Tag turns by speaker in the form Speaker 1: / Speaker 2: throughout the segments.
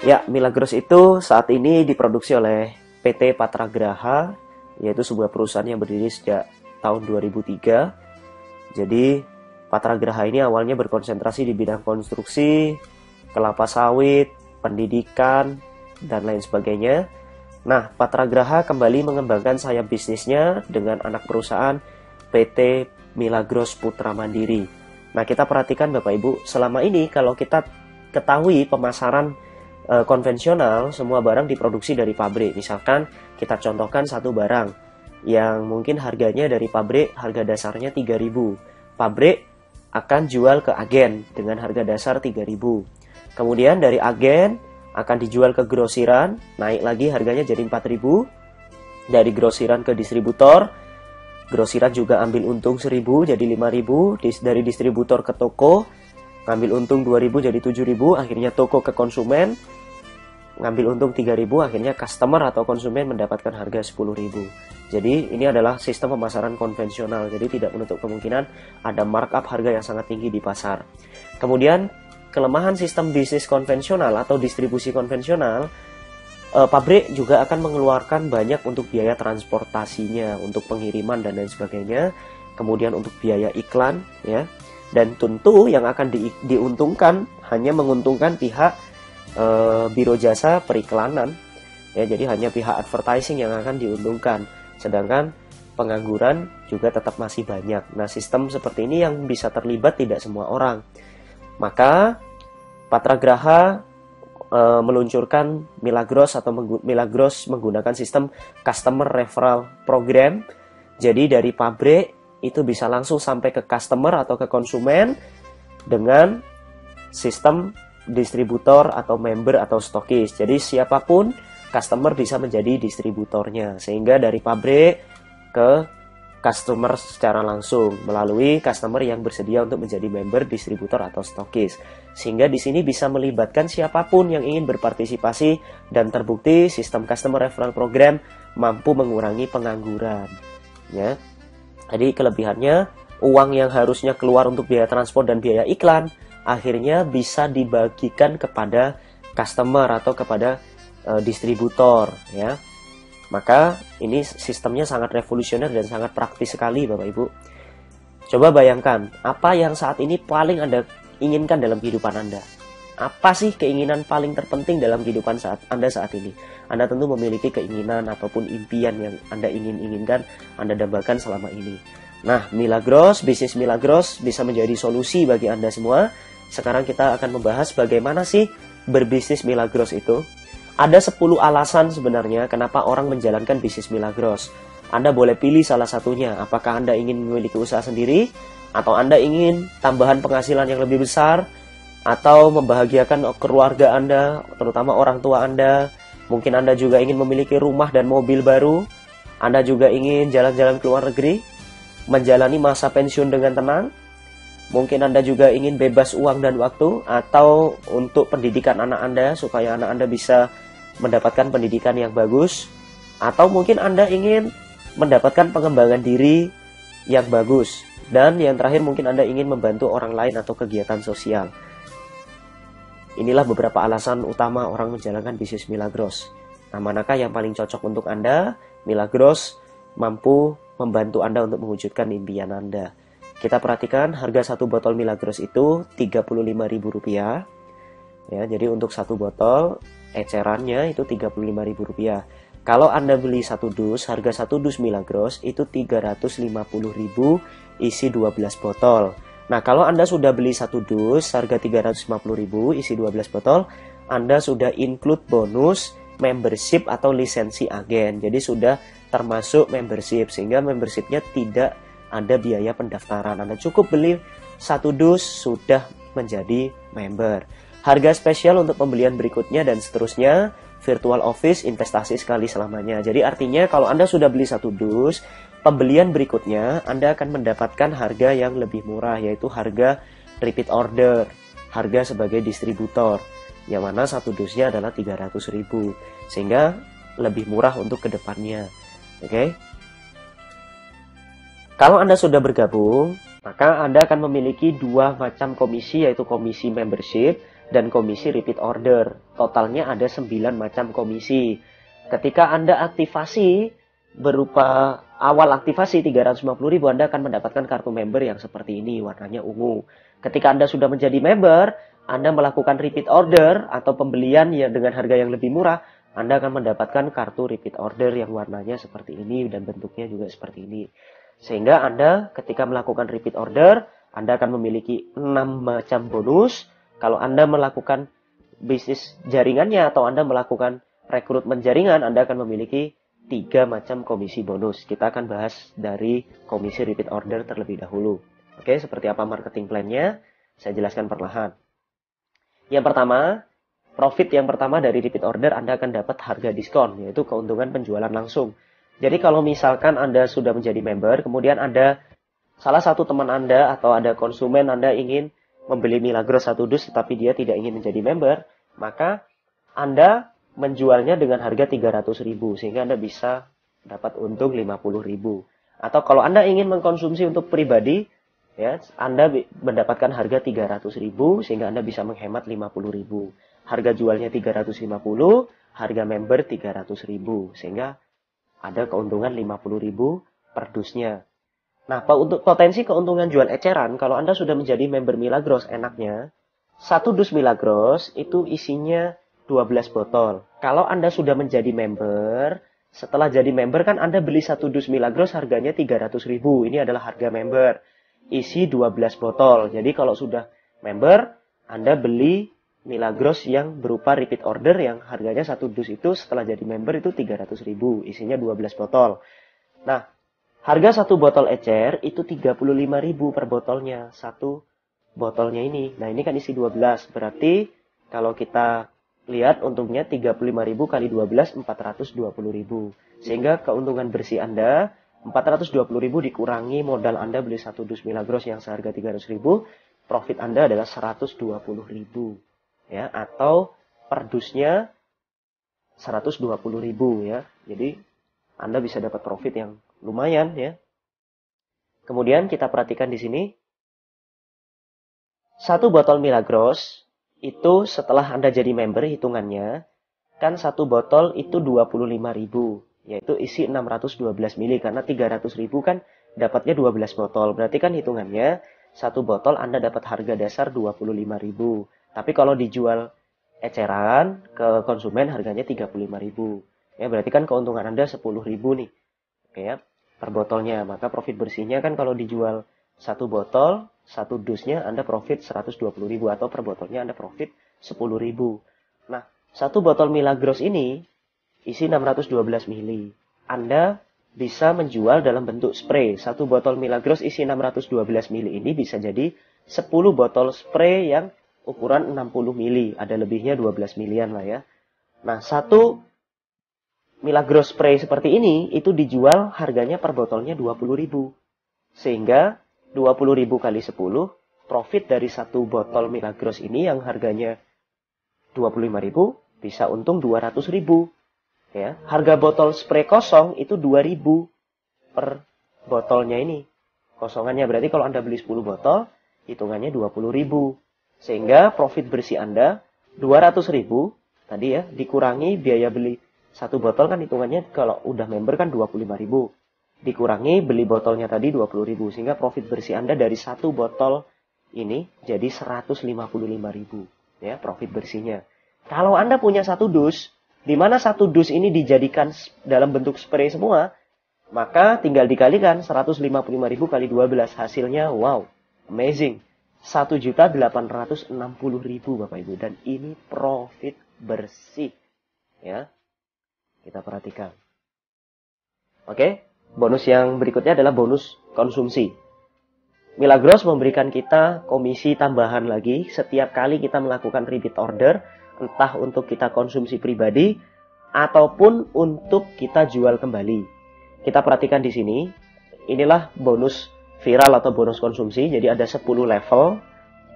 Speaker 1: Ya, Milagros itu saat ini diproduksi oleh PT Patragraha, yaitu sebuah perusahaan yang berdiri sejak tahun 2003. Jadi, Patragraha ini awalnya berkonsentrasi di bidang konstruksi, kelapa sawit, pendidikan, dan lain sebagainya. Nah, Patragraha kembali mengembangkan sayap bisnisnya dengan anak perusahaan PT Milagros Putra Mandiri. Nah, kita perhatikan Bapak Ibu, selama ini kalau kita ketahui pemasaran konvensional, semua barang diproduksi dari pabrik. Misalkan kita contohkan satu barang yang mungkin harganya dari pabrik, harga dasarnya 3.000. Pabrik akan jual ke agen dengan harga dasar 3.000. Kemudian dari agen akan dijual ke grosiran, naik lagi harganya jadi 4.000. Dari grosiran ke distributor, grosiran juga ambil untung 1.000 jadi 5.000. Dari distributor ke toko, ngambil untung 2.000 jadi 7.000. Akhirnya toko ke konsumen, ngambil untung 3.000, akhirnya customer atau konsumen mendapatkan harga 10.000. Jadi ini adalah sistem pemasaran konvensional, jadi tidak menutup kemungkinan ada markup harga yang sangat tinggi di pasar. Kemudian kelemahan sistem bisnis konvensional atau distribusi konvensional, pabrik juga akan mengeluarkan banyak untuk biaya transportasinya, untuk pengiriman dan lain sebagainya, kemudian untuk biaya iklan, ya. Dan tentu yang akan diuntungkan hanya menguntungkan pihak biro jasa periklanan, ya. Jadi hanya pihak advertising yang akan diuntungkan, sedangkan pengangguran juga tetap masih banyak. Nah, sistem seperti ini yang bisa terlibat tidak semua orang. Maka Patragraha meluncurkan Milagros atau Milagros menggunakan sistem customer referral program. Jadi dari pabrik itu bisa langsung sampai ke customer atau ke konsumen dengan sistem distributor atau member atau stokis. Jadi siapapun customer bisa menjadi distributornya, sehingga dari pabrik ke customer secara langsung melalui customer yang bersedia untuk menjadi member, distributor atau stokis. Sehingga di sini bisa melibatkan siapapun yang ingin berpartisipasi, dan terbukti sistem customer referral program mampu mengurangi pengangguran, ya. Jadi kelebihannya, uang yang harusnya keluar untuk biaya transport dan biaya iklan akhirnya bisa dibagikan kepada customer atau kepada distributor, ya. Maka ini sistemnya sangat revolusioner dan sangat praktis sekali Bapak Ibu. Coba bayangkan, apa yang saat ini paling Anda inginkan dalam kehidupan Anda? Apa sih keinginan paling terpenting dalam kehidupan Anda saat ini? Anda tentu memiliki keinginan ataupun impian yang Anda inginkan, Anda dambakan selama ini. Nah, Milagros, bisnis Milagros bisa menjadi solusi bagi Anda semua. Sekarang kita akan membahas bagaimana sih berbisnis Milagros itu. Ada 10 alasan sebenarnya kenapa orang menjalankan bisnis Milagros. Anda boleh pilih salah satunya. Apakah Anda ingin memiliki usaha sendiri, atau Anda ingin tambahan penghasilan yang lebih besar, atau membahagiakan keluarga Anda, terutama orang tua Anda. Mungkin Anda juga ingin memiliki rumah dan mobil baru. Anda juga ingin jalan-jalan ke luar negeri, menjalani masa pensiun dengan tenang. Mungkin Anda juga ingin bebas uang dan waktu, atau untuk pendidikan anak Anda supaya anak Anda bisa mendapatkan pendidikan yang bagus, atau mungkin Anda ingin mendapatkan pengembangan diri yang bagus, dan yang terakhir mungkin Anda ingin membantu orang lain atau kegiatan sosial. Inilah beberapa alasan utama orang menjalankan bisnis Milagros. Nah, manakah yang paling cocok untuk Anda? Milagros mampu membantu Anda untuk mewujudkan impian Anda. Kita perhatikan harga satu botol Milagros itu Rp35.000. Ya, jadi untuk satu botol ecerannya itu Rp35.000. Kalau Anda beli satu dus, harga satu dus Milagros itu Rp350.000 isi 12 botol. Nah, kalau Anda sudah beli satu dus harga Rp350.000 isi 12 botol, Anda sudah include bonus membership atau lisensi agen. Jadi sudah termasuk membership, sehingga membershipnya tidak ada biaya pendaftaran. Anda cukup beli satu dus sudah menjadi member. Harga spesial untuk pembelian berikutnya dan seterusnya, virtual office investasi sekali selamanya. Jadi artinya kalau Anda sudah beli satu dus, pembelian berikutnya Anda akan mendapatkan harga yang lebih murah, yaitu harga repeat order, harga sebagai distributor, yang mana satu dusnya adalah 300.000, sehingga lebih murah untuk kedepannya. Oke. Kalau Anda sudah bergabung, maka Anda akan memiliki dua macam komisi, yaitu komisi membership dan komisi repeat order. Totalnya ada 9 macam komisi. Ketika Anda aktivasi berupa awal aktivasi 350.000, Anda akan mendapatkan kartu member yang seperti ini, warnanya ungu. Ketika Anda sudah menjadi member, Anda melakukan repeat order atau pembelian yang dengan harga yang lebih murah, Anda akan mendapatkan kartu repeat order yang warnanya seperti ini dan bentuknya juga seperti ini. Sehingga Anda ketika melakukan repeat order, Anda akan memiliki 6 macam bonus. Kalau Anda melakukan bisnis jaringannya atau Anda melakukan rekrutmen jaringan, Anda akan memiliki 3 macam komisi bonus. Kita akan bahas dari komisi repeat order terlebih dahulu. Oke, seperti apa marketing plan-nya? Saya jelaskan perlahan. Yang pertama, profit yang pertama dari repeat order, Anda akan dapat harga diskon, yaitu keuntungan penjualan langsung. Jadi kalau misalkan Anda sudah menjadi member, kemudian ada salah satu teman Anda atau ada konsumen Anda ingin membeli Milagros 1 dus, tetapi dia tidak ingin menjadi member, maka Anda menjualnya dengan harga 300.000, sehingga Anda bisa dapat untung 50.000. Atau kalau Anda ingin mengkonsumsi untuk pribadi, ya, Anda mendapatkan harga 300.000 sehingga Anda bisa menghemat 50.000. Harga jualnya 350, harga member 300.000 sehingga ada keuntungan 50.000 per dusnya. Nah, untuk potensi keuntungan jual eceran, kalau Anda sudah menjadi member Milagros, enaknya 1 dus Milagros itu isinya 12 botol. Kalau Anda sudah menjadi member, setelah jadi member kan Anda beli 1 dus Milagros harganya 300.000. Ini adalah harga member. Isi 12 botol. Jadi kalau sudah member, Anda beli Milagros yang berupa repeat order yang harganya 1 dus itu setelah jadi member itu 300.000. Isinya 12 botol. Nah, harga 1 botol ecer itu 35.000 per botolnya. 1 botolnya ini. Nah, ini kan isi 12. Berarti kalau kita lihat untungnya 35.000 kali 12, 420.000. Sehingga keuntungan bersih Anda 420.000 dikurangi modal Anda beli 1 dus Milagros yang seharga 300.000, profit Anda adalah 120.000, ya, atau per dusnya 120.000, ya. Jadi Anda bisa dapat profit yang lumayan, ya. Kemudian kita perhatikan di sini 1 botol Milagros itu setelah Anda jadi member hitungannya kan 1 botol itu 25.000. Yaitu isi 612 mili, karena 300.000 kan dapatnya 12 botol. Berarti kan hitungannya 1 botol Anda dapat harga dasar 25.000. Tapi kalau dijual eceran ke konsumen harganya 35.000. Ya, berarti kan keuntungan Anda 10.000 nih. Oke ya, per botolnya. Maka profit bersihnya kan kalau dijual 1 botol, 1 dusnya Anda profit 120.000 atau per botolnya Anda profit 10.000. Nah, 1 botol Milagros ini isi 612 mili. Anda bisa menjual dalam bentuk spray. 1 botol Milagros isi 612 mili ini bisa jadi 10 botol spray yang ukuran 60 mili. Ada lebihnya 12 milian lah ya. Nah, 1 Milagros spray seperti ini itu dijual harganya per botolnya 20.000. Sehingga 20.000 kali 10, profit dari 1 botol Milagros ini yang harganya 25.000 bisa untung 200.000. Ya, harga botol spray kosong itu 2.000 per botolnya ini. Kosongannya berarti kalau Anda beli 10 botol, hitungannya 20.000. Sehingga profit bersih Anda 200.000 tadi ya, dikurangi biaya beli 1 botol kan hitungannya kalau udah member kan 25.000. Dikurangi beli botolnya tadi 20.000. Sehingga profit bersih Anda dari 1 botol ini jadi 155.000. Ya, profit bersihnya. Kalau Anda punya 1 dus, di mana 1 dus ini dijadikan dalam bentuk spray semua, maka tinggal dikalikan 155.000 kali 12. Hasilnya, wow, amazing. 1.860.000 Bapak Ibu. Dan ini profit bersih. Ya, kita perhatikan. Oke, bonus yang berikutnya adalah bonus konsumsi. Milagros memberikan kita komisi tambahan lagi setiap kali kita melakukan repeat order, entah untuk kita konsumsi pribadi ataupun untuk kita jual kembali. Kita perhatikan di sini, inilah bonus viral atau bonus konsumsi. Jadi ada 10 level,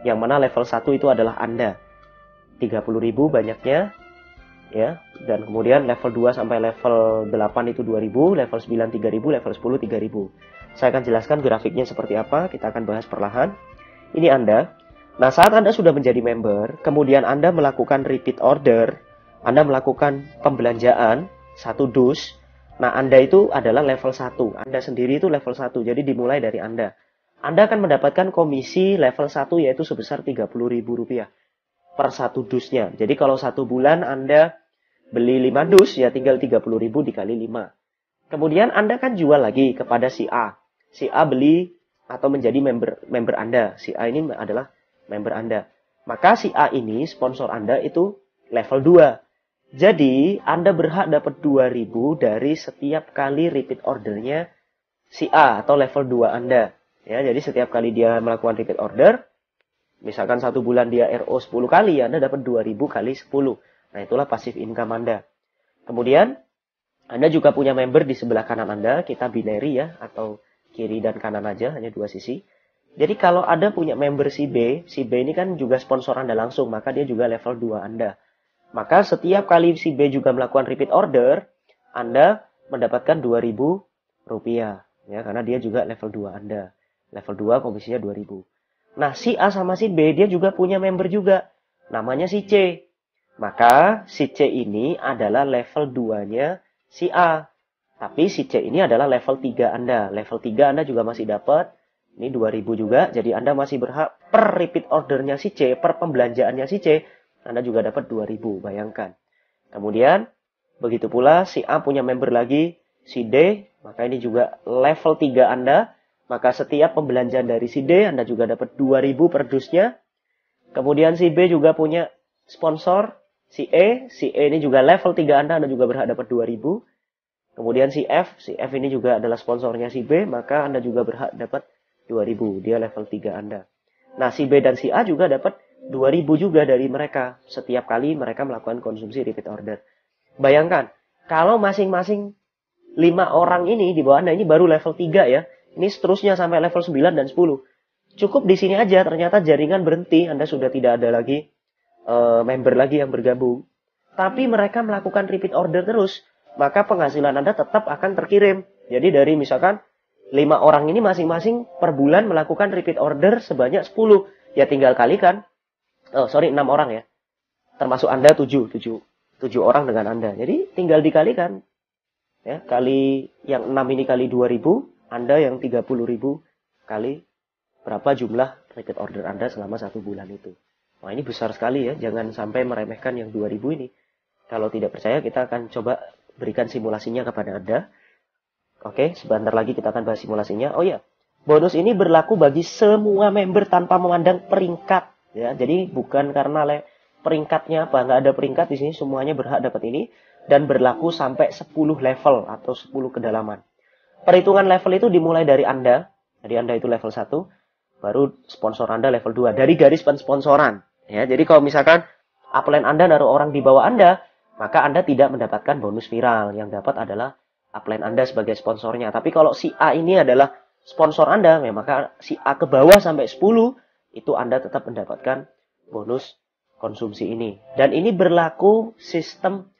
Speaker 1: yang mana level 1 itu adalah Anda. 30.000 banyaknya, ya. Dan kemudian level 2 sampai level 8 itu 2.000, level 9 3.000, level 10 3.000. Saya akan jelaskan grafiknya seperti apa, kita akan bahas perlahan. Ini Anda. Nah, saat Anda sudah menjadi member, kemudian Anda melakukan repeat order, Anda melakukan pembelanjaan, 1 dus, nah Anda itu adalah level 1, Anda sendiri itu level 1, jadi dimulai dari Anda. Anda akan mendapatkan komisi level 1 yaitu sebesar Rp30.000 per 1 dusnya. Jadi kalau 1 bulan Anda beli 5 dus, ya tinggal 30.000 dikali 5. Kemudian Anda kan jual lagi kepada si A. Si A beli atau menjadi member Anda. Si A ini adalah member Anda. Maka si A ini, sponsor Anda itu level 2. Jadi, Anda berhak dapat 2.000 dari setiap kali repeat ordernya si A atau level 2 Anda. Ya, jadi setiap kali dia melakukan repeat order, misalkan 1 bulan dia RO 10 kali, Anda dapat 2.000 kali 10. Nah, itulah passive income Anda. Kemudian, Anda juga punya member di sebelah kanan Anda, kita binary ya, atau kiri dan kanan aja, hanya 2 sisi. Jadi kalau Anda punya member si B ini kan juga sponsor Anda langsung, maka dia juga level 2 Anda. Maka setiap kali si B juga melakukan repeat order, Anda mendapatkan Rp2.000. Ya, karena dia juga level 2 Anda. Level 2 komisinya 2.000. Nah, si A sama si B, dia juga punya member juga. Namanya si C. Maka si C ini adalah level 2-nya si A. Tapi si C ini adalah level 3 Anda. Level 3 Anda juga masih dapat. Ini 2.000 juga, jadi Anda masih berhak per repeat ordernya si C, per pembelanjaannya si C, Anda juga dapat 2.000, bayangkan. Kemudian, begitu pula si A punya member lagi, si D, maka ini juga level 3 Anda, maka setiap pembelanjaan dari si D, Anda juga dapat 2.000 per dusnya. Kemudian si B juga punya sponsor, si E ini juga level 3 Anda juga berhak dapat 2.000. Kemudian si F ini juga adalah sponsornya si B, maka Anda juga berhak dapat 2.000, dia level 3 Anda. Nah, si B dan si A juga dapat 2.000 juga dari mereka setiap kali mereka melakukan konsumsi repeat order. Bayangkan, kalau masing-masing 5 orang ini di bawah Anda ini baru level 3 ya. Ini seterusnya sampai level 9 dan 10. Cukup di sini aja, ternyata jaringan berhenti, Anda sudah tidak ada lagi member lagi yang bergabung. Tapi mereka melakukan repeat order terus, maka penghasilan Anda tetap akan terkirim. Jadi dari misalkan 5 orang ini masing-masing per bulan melakukan repeat order sebanyak 10. Ya tinggal kalikan. 6 orang ya. Termasuk Anda 7 orang dengan Anda. Jadi tinggal dikalikan. Ya, kali yang 6 ini kali 2.000, Anda yang 30.000 kali berapa jumlah repeat order Anda selama 1 bulan itu. Wah, ini besar sekali ya. Jangan sampai meremehkan yang 2.000 ini. Kalau tidak percaya, kita akan coba berikan simulasinya kepada Anda. Oke, sebentar lagi kita akan bahas simulasinya. Oh ya, bonus ini berlaku bagi semua member tanpa memandang peringkat. Ya, jadi bukan karena peringkatnya apa, nggak ada peringkat di sini, semuanya berhak dapat ini dan berlaku sampai 10 level atau 10 kedalaman. Perhitungan level itu dimulai dari Anda. Jadi Anda itu level 1, baru sponsor Anda level 2 dari garis pensponsoran. Ya, jadi kalau misalkan upline Anda naruh orang di bawah Anda, maka Anda tidak mendapatkan bonus viral. Yang dapat adalah upline Anda sebagai sponsornya. Tapi kalau si A ini adalah sponsor Anda, maka si A ke bawah sampai 10, itu Anda tetap mendapatkan bonus konsumsi ini. Dan ini berlaku sistem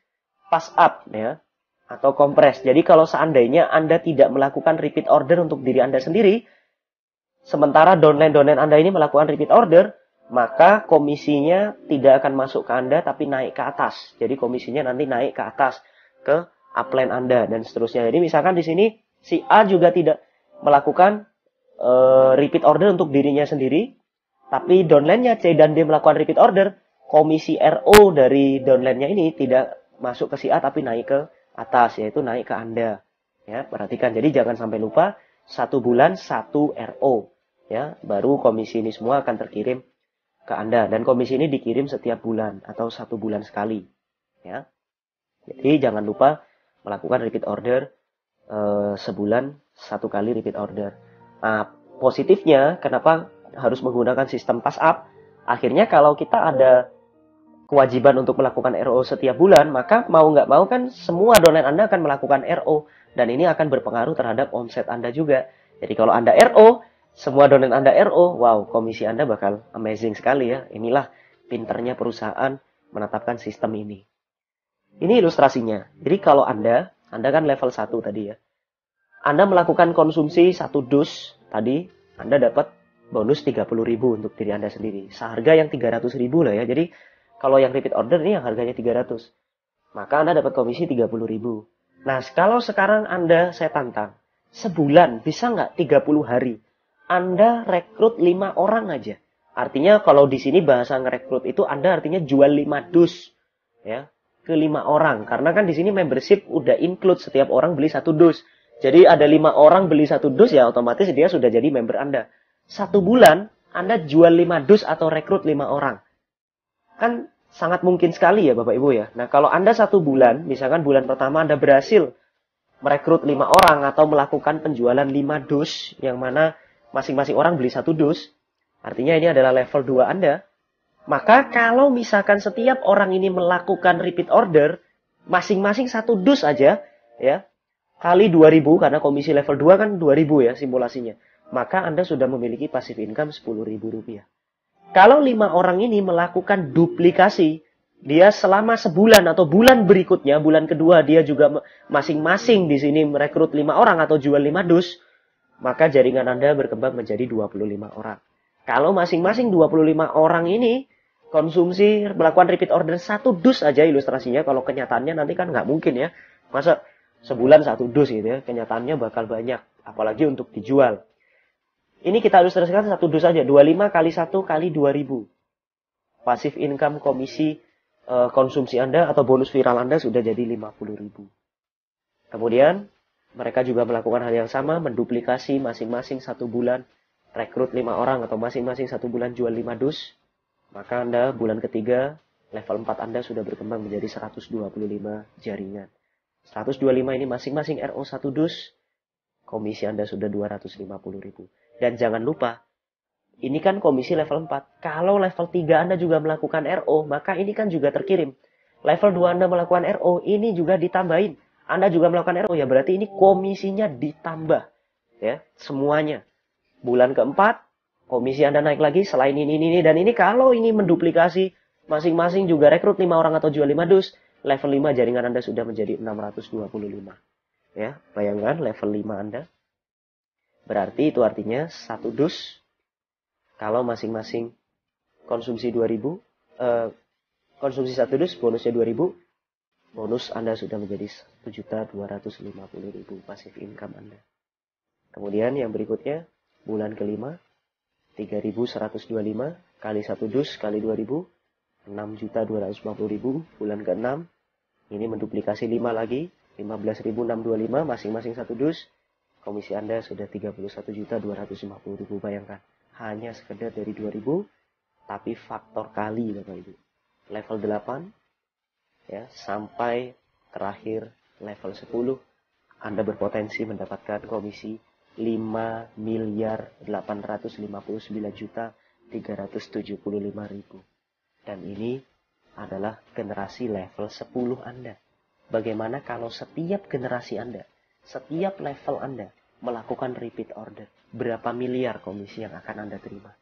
Speaker 1: pass up ya, atau kompres. Jadi kalau seandainya Anda tidak melakukan repeat order untuk diri Anda sendiri, sementara downline Anda ini melakukan repeat order, maka komisinya tidak akan masuk ke Anda, tapi naik ke atas. Jadi komisinya nanti naik ke atas, ke upline Anda dan seterusnya. Jadi misalkan di sini si A juga tidak melakukan repeat order untuk dirinya sendiri, tapi downline-nya C dan D melakukan repeat order, komisi RO dari downline-nya ini tidak masuk ke si A tapi naik ke atas, yaitu naik ke Anda. Ya, perhatikan. Jadi jangan sampai lupa 1 bulan 1 RO. Ya, baru komisi ini semua akan terkirim ke Anda dan komisi ini dikirim setiap bulan atau 1 bulan sekali. Ya. Jadi jangan lupa melakukan repeat order sebulan 1 kali repeat order. Nah, positifnya kenapa harus menggunakan sistem pass up? Akhirnya kalau kita ada kewajiban untuk melakukan RO setiap bulan, maka mau nggak mau kan semua downline Anda akan melakukan RO dan ini akan berpengaruh terhadap omset Anda juga. Jadi kalau Anda RO, semua downline Anda RO, wow, komisi Anda bakal amazing sekali ya. Inilah pinternya perusahaan menetapkan sistem ini. Ini ilustrasinya. Jadi kalau Anda kan level 1 tadi ya. Anda melakukan konsumsi 1 dus tadi, Anda dapat bonus 30.000 untuk diri Anda sendiri. Seharga yang 300.000 lah ya. Jadi kalau yang repeat order ini yang harganya 300. Maka Anda dapat komisi 30.000. Nah, kalau sekarang saya tantang. Sebulan bisa nggak 30 hari? Anda rekrut 5 orang aja. Artinya kalau di sini bahasa ngerekrut itu Anda artinya jual 5 dus. Ya, ke 5 orang. Karena kan di sini membership udah include setiap orang beli 1 dus. Jadi ada 5 orang beli 1 dus ya otomatis dia sudah jadi member Anda. 1 bulan Anda jual 5 dus atau rekrut 5 orang. Kan sangat mungkin sekali ya Bapak Ibu ya. Nah kalau Anda 1 bulan, misalkan bulan pertama Anda berhasil merekrut 5 orang atau melakukan penjualan 5 dus, yang mana masing-masing orang beli 1 dus, artinya ini adalah level 2 Anda. Maka kalau misalkan setiap orang ini melakukan repeat order, masing-masing 1 dus aja, ya, kali 2.000, karena komisi level 2 kan 2.000 ya simulasinya. Maka Anda sudah memiliki passive income Rp10.000. Kalau 5 orang ini melakukan duplikasi, dia selama sebulan atau bulan berikutnya, bulan kedua dia juga masing-masing di sini merekrut 5 orang atau jual 5 dus, maka jaringan Anda berkembang menjadi 25 orang. Kalau masing-masing 25 orang ini konsumsi melakukan repeat order 1 dus aja ilustrasinya, kalau kenyataannya nanti kan nggak mungkin ya. Masa sebulan 1 dus gitu ya, kenyataannya bakal banyak, apalagi untuk dijual. Ini kita ilustrasikan 1 dus aja, 25 kali 1 kali 2.000. Passive income komisi konsumsi Anda atau bonus viral Anda sudah jadi 50.000. Kemudian mereka juga melakukan hal yang sama, menduplikasi masing-masing 1 bulan, rekrut 5 orang atau masing-masing 1 bulan jual 5 dus. Maka Anda bulan ketiga, level 4 Anda sudah berkembang menjadi 125 jaringan. 125 ini masing-masing RO 1 dus, komisi Anda sudah 250.000. Dan jangan lupa, ini kan komisi level 4. Kalau level 3 Anda juga melakukan RO, maka ini kan juga terkirim. Level 2 Anda melakukan RO, ini juga ditambahin. Anda juga melakukan RO, ya berarti ini komisinya ditambah. Ya, semuanya. Bulan keempat, komisi Anda naik lagi selain ini. Dan ini kalau ini menduplikasi, masing-masing juga rekrut 5 orang atau jual 5 dus, level 5 jaringan Anda sudah menjadi 625. Ya, bayangkan level 5 Anda. Berarti itu artinya 1 dus, kalau masing-masing konsumsi 2.000, konsumsi 1 dus, bonusnya 2.000, bonus Anda sudah menjadi 1.250.000 passive income Anda. Kemudian yang berikutnya, bulan kelima, 3.125 kali 1 dus kali 2.000, 6.250.000. Bulan ke-6, ini menduplikasi 5 lagi, 15.625 masing-masing 1 dus. Komisi Anda sudah 31.250.000. Bayangkan, hanya sekedar dari 2.000, tapi faktor kali Bapak Ibu. Level 8, ya, sampai terakhir level 10, Anda berpotensi mendapatkan komisi 5.859.375.000. Dan ini adalah generasi level 10 Anda. Bagaimana kalau setiap generasi Anda, setiap level Anda melakukan repeat order? Berapa miliar komisi yang akan Anda terima?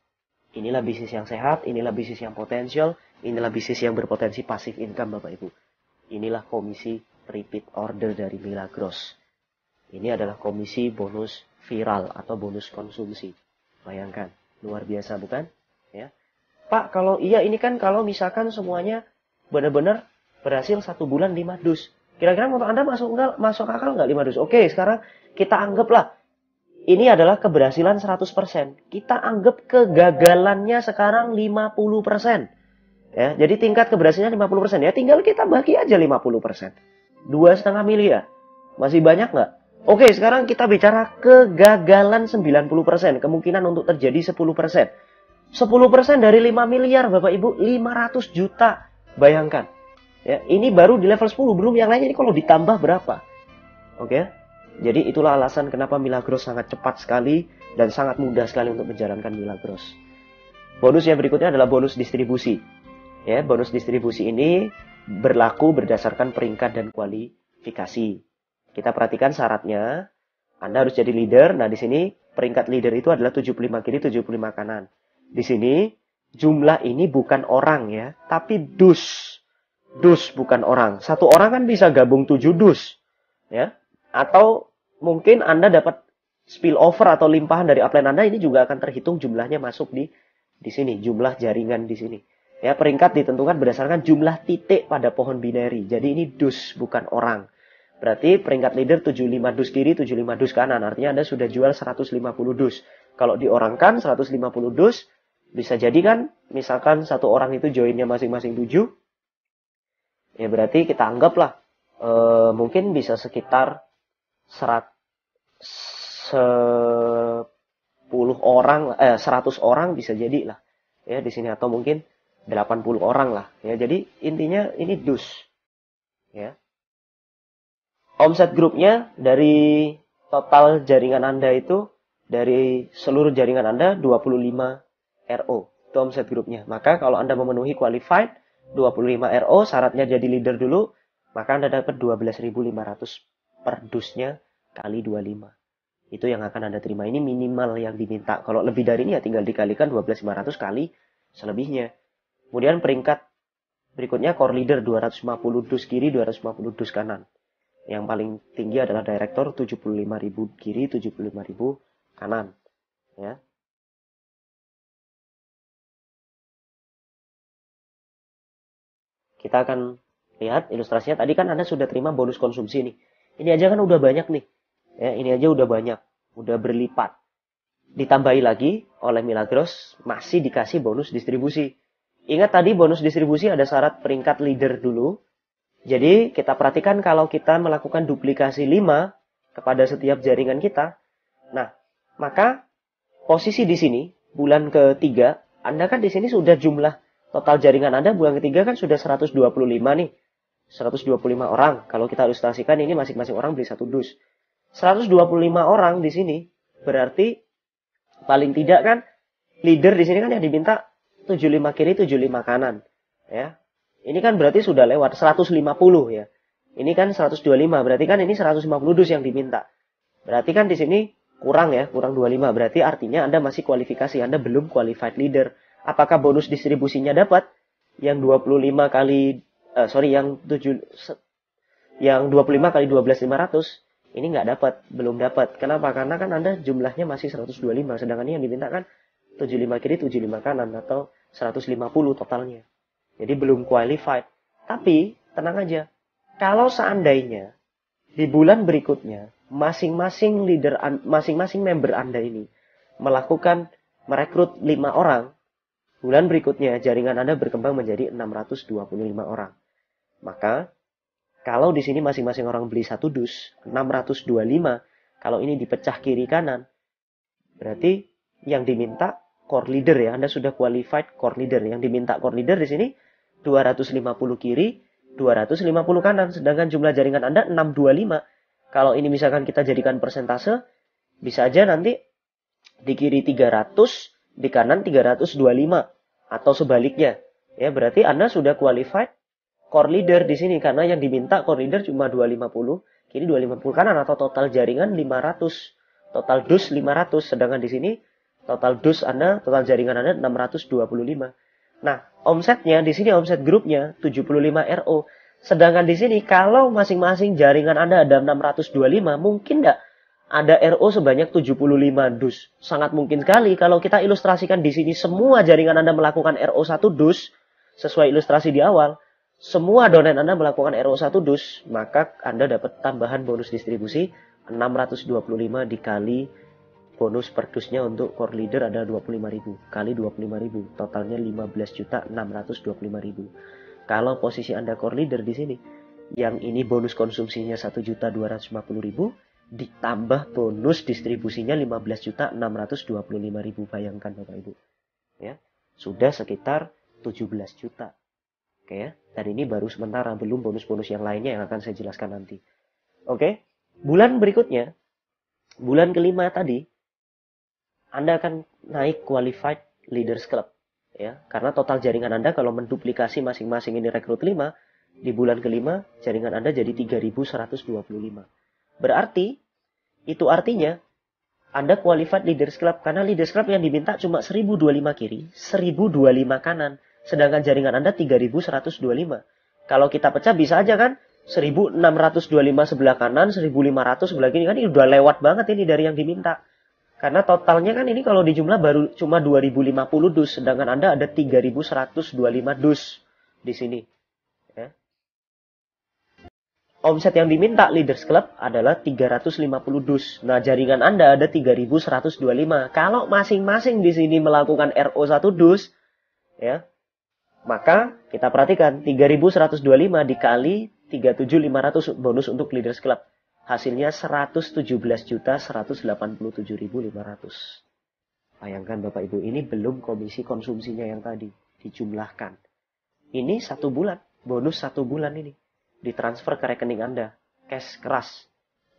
Speaker 1: Inilah bisnis yang sehat, inilah bisnis yang potensial, inilah bisnis yang berpotensi passive income Bapak Ibu. Inilah komisi repeat order dari Milagros. Ini adalah komisi bonus viral atau bonus konsumsi. Bayangkan, luar biasa bukan? Ya. Pak, kalau iya ini kan kalau misalkan semuanya benar-benar berhasil 1 bulan 5 dus. Kira-kira menurut Anda masuk akal nggak 5 dus? Oke, sekarang kita anggaplah ini adalah keberhasilan 100%. Kita anggap kegagalannya sekarang 50%. Ya, jadi tingkat keberhasilan 50%. Ya, tinggal kita bagi aja 50%. 2,5 miliar. Masih banyak nggak? Oke, sekarang kita bicara kegagalan 90%. Kemungkinan untuk terjadi 10%. 10% dari 5 miliar, Bapak Ibu, 500 juta. Bayangkan. Ya, ini baru di level 10, belum yang lainnya ini kalau ditambah berapa. Oke. Jadi itulah alasan kenapa Milagros sangat cepat sekali dan sangat mudah sekali untuk menjalankan Milagros. Bonus yang berikutnya adalah bonus distribusi. Ya, bonus distribusi ini berlaku berdasarkan peringkat dan kualifikasi. Kita perhatikan syaratnya. Anda harus jadi leader. Nah, di sini peringkat leader itu adalah 75 kiri, 75 kanan. Di sini jumlah ini bukan orang ya, tapi dus. Dus bukan orang. Satu orang kan bisa gabung 7 dus. Ya. Atau mungkin Anda dapat spillover atau limpahan dari upline Anda ini juga akan terhitung jumlahnya masuk di sini, jumlah jaringan di sini. Ya, peringkat ditentukan berdasarkan jumlah titik pada pohon binary. Jadi ini dus, bukan orang. Berarti peringkat leader 75 dus kiri, 75 dus kanan. Artinya Anda sudah jual 150 dus. Kalau diorangkan 150 dus, bisa jadi kan, misalkan satu orang itu joinnya masing-masing 7. Ya berarti kita anggaplah, mungkin bisa sekitar 100 orang, 100 orang bisa jadi lah. Ya di sini atau mungkin 80 orang lah. Ya jadi intinya ini dus. Ya. Omset grupnya dari total jaringan Anda itu, dari seluruh jaringan Anda 25 RO. Itu omset grupnya. Maka kalau Anda memenuhi qualified 25 RO, syaratnya jadi leader dulu, maka Anda dapat 12.500 per dusnya kali 25. Itu yang akan Anda terima. Ini minimal yang diminta. Kalau lebih dari ini ya tinggal dikalikan 12.500 kali selebihnya. Kemudian peringkat berikutnya core leader 250 dus kiri, 250 dus kanan. Yang paling tinggi adalah director 75.000 kiri, 75.000 kanan. Ya. Kita akan lihat ilustrasinya. Tadi kan Anda sudah terima bonus konsumsi nih. Ini aja kan udah banyak nih. Ya, ini aja udah banyak. Udah berlipat. Ditambahi lagi oleh Milagros, masih dikasih bonus distribusi. Ingat tadi bonus distribusi ada syarat peringkat leader dulu. Jadi kita perhatikan kalau kita melakukan duplikasi 5 kepada setiap jaringan kita. Nah, maka posisi di sini, bulan ketiga, Anda kan di sini sudah jumlah total jaringan Anda bulan ketiga kan sudah 125 nih. 125 orang. Kalau kita ilustrasikan ini masing-masing orang beli satu dus. 125 orang di sini berarti paling tidak kan leader di sini kan yang diminta 75 kiri, 75 kanan. Ya. Ini kan berarti sudah lewat 150 ya. Ini kan 125, berarti kan ini 150 dus yang diminta. Berarti kan di sini kurang ya, kurang 25. Berarti artinya Anda masih kualifikasi, Anda belum qualified leader. Apakah bonus distribusinya dapat? Yang 25 kali yang 25 kali 12.500 ini nggak dapat, belum dapat. Kenapa? Karena kan Anda jumlahnya masih 125, sedangkan ini yang diminta kan 75 kiri, 75 kanan atau 150 totalnya. Jadi belum qualified. Tapi tenang aja, kalau seandainya di bulan berikutnya masing-masing member Anda ini merekrut 5 orang, bulan berikutnya jaringan Anda berkembang menjadi 625 orang. Maka kalau di sini masing-masing orang beli satu dus, 625, kalau ini dipecah kiri kanan, berarti yang diminta core leader ya, Anda sudah qualified core leader. Yang diminta core leader di sini 250 kiri, 250 kanan, sedangkan jumlah jaringan Anda 625. Kalau ini misalkan kita jadikan persentase, bisa aja nanti di kiri 300, di kanan 325 atau sebaliknya. Ya, berarti Anda sudah qualified core leader di sini karena yang diminta core leader cuma 250, kiri 250 kanan atau total jaringan 500. Total dus 500, sedangkan di sini total jaringan Anda 625. Nah, omsetnya di sini omset grupnya 75 RO. Sedangkan di sini kalau masing-masing jaringan Anda ada 625, mungkin enggak ada RO sebanyak 75 dus. Sangat mungkin sekali kalau kita ilustrasikan di sini semua jaringan Anda melakukan RO 1 dus sesuai ilustrasi di awal. Semua donen Anda melakukan RO 1 dus, maka Anda dapat tambahan bonus distribusi 625 dikali bonus per dusnya untuk core leader ada 25.000 kali 25.000, totalnya 15.625.000. Kalau posisi Anda core leader di sini, yang ini bonus konsumsinya 1.250.000 ditambah bonus distribusinya 15.625.000. Bayangkan Bapak Ibu. Ya, sudah sekitar 17 juta. Oke ya, dan ini baru sementara, belum bonus-bonus yang lainnya yang akan saya jelaskan nanti. Oke, bulan berikutnya, bulan kelima tadi, Anda akan naik qualified leaders club. Ya, karena total jaringan Anda kalau menduplikasi masing-masing ini rekrut 5, di bulan kelima jaringan Anda jadi 3.125. Berarti, itu artinya Anda qualified leaders club, karena leaders club yang diminta cuma 1.025 kiri, 1.025 kanan. Sedangkan jaringan Anda 3.125. Kalau kita pecah bisa aja kan 1625 sebelah kanan, 1500 sebelah kiri, kan ini udah lewat banget ini dari yang diminta. Karena totalnya kan ini kalau dijumlah baru cuma 2050 dus, sedangkan Anda ada 3125 dus di sini. Ya. Omset yang diminta Leaders Club adalah 350 dus. Nah, jaringan Anda ada 3125. Kalau masing-masing di sini melakukan RO1 dus, ya, maka kita perhatikan 3125 dikali 37.500 bonus untuk Leaders Club. Hasilnya 117.187.500. Bayangkan Bapak Ibu, ini belum komisi konsumsinya yang tadi dijumlahkan. Ini 1 bulan, bonus 1 bulan ini ditransfer ke rekening Anda, cash keras.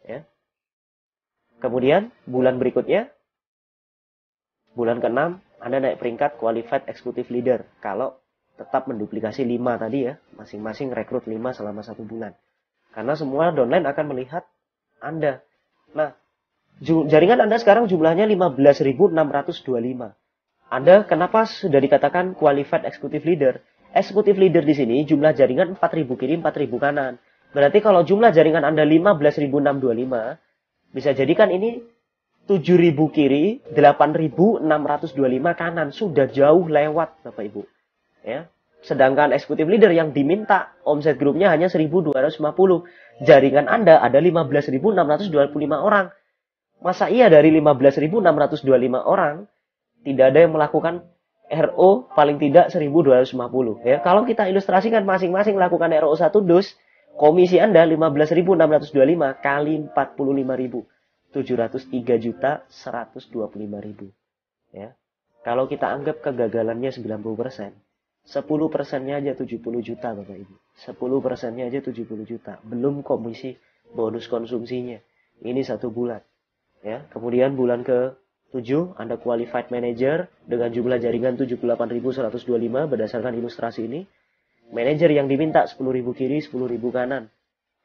Speaker 1: Ya. Kemudian bulan berikutnya, bulan ke-6, Anda naik peringkat Qualified Executive Leader. Kalau tetap menduplikasi 5 tadi ya, masing-masing rekrut 5 selama 1 bulan. Karena semua downline akan melihat Anda. Nah, jaringan Anda sekarang jumlahnya 15.625. Anda kenapa sudah dikatakan Qualified Executive Leader? Executive Leader di sini jumlah jaringan 4.000 kiri, 4.000 kanan. Berarti kalau jumlah jaringan Anda 15.625, bisa jadikan ini 7.000 kiri, 8.625 kanan. Sudah jauh lewat Bapak Ibu. Ya. Sedangkan Executive Leader yang diminta omset grupnya hanya 1.250. Jaringan Anda ada 15.625 orang. Masa iya dari 15.625 orang tidak ada yang melakukan RO paling tidak 1.250. Ya, kalau kita ilustrasikan masing-masing lakukan RO 1 dus, komisi Anda 15.625 kali 45.000. 703.125.000. Ya. Kalau kita anggap kegagalannya 90%, 10%-nya aja 70 juta Bapak Ibu. 10%-nya aja 70 juta. Belum komisi bonus konsumsinya. Ini 1 bulan. Ya, kemudian bulan ke-7 Anda qualified manager dengan jumlah jaringan 78.125 berdasarkan ilustrasi ini. Manajer yang diminta 10.000 kiri, 10.000 kanan.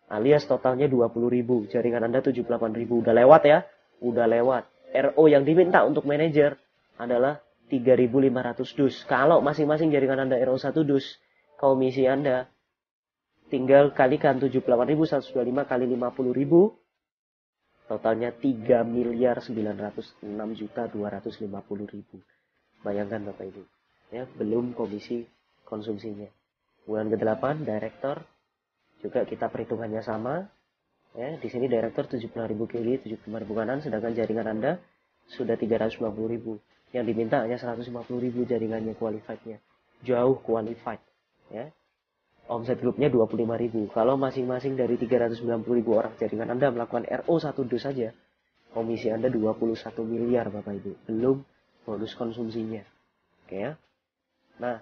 Speaker 1: Alias totalnya 20.000. Jaringan Anda 78.000. Udah lewat ya? Udah lewat. RO yang diminta untuk manajer adalah 3.500 dus. Kalau masing-masing jaringan Anda RO 1 dus, komisi Anda tinggal kalikan 78.125 kali 50.000, totalnya 3.906.250.000. Bayangkan Bapak Ibu, ya, belum komisi konsumsinya. Bulan ke-8 direktur juga kita perhitungannya sama. Ya, di sini direktur 75.000 kiri, 75.000 kanan, sedangkan jaringan Anda sudah 350.000. Yang diminta hanya 150.000 jaringannya qualified-nya. Jauh qualified. Ya. Omset grupnya 25.000. Kalau masing-masing dari 390.000 orang jaringan Anda melakukan RO 1 dus saja, komisi Anda 21 miliar Bapak Ibu. Belum bonus konsumsinya. Oke ya. Nah,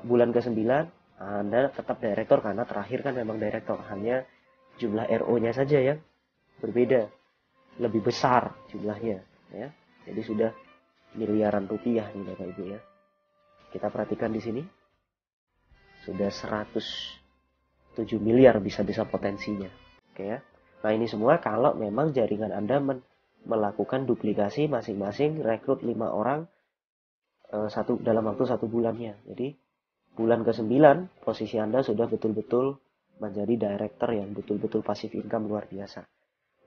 Speaker 1: bulan ke-9 Anda tetap direktur karena terakhir kan memang direktur. Hanya jumlah RO-nya saja yang berbeda. Lebih besar jumlahnya. Ya. Jadi sudah miliaran rupiah nih Bapak Ibu ya. Kita perhatikan di sini. Sudah 107 miliar bisa-bisa potensinya. Oke ya. Nah ini semua kalau memang jaringan Anda melakukan duplikasi masing-masing rekrut 5 orang dalam waktu 1 bulannya. Jadi bulan ke-9 posisi Anda sudah betul-betul menjadi director yang betul-betul passive income luar biasa.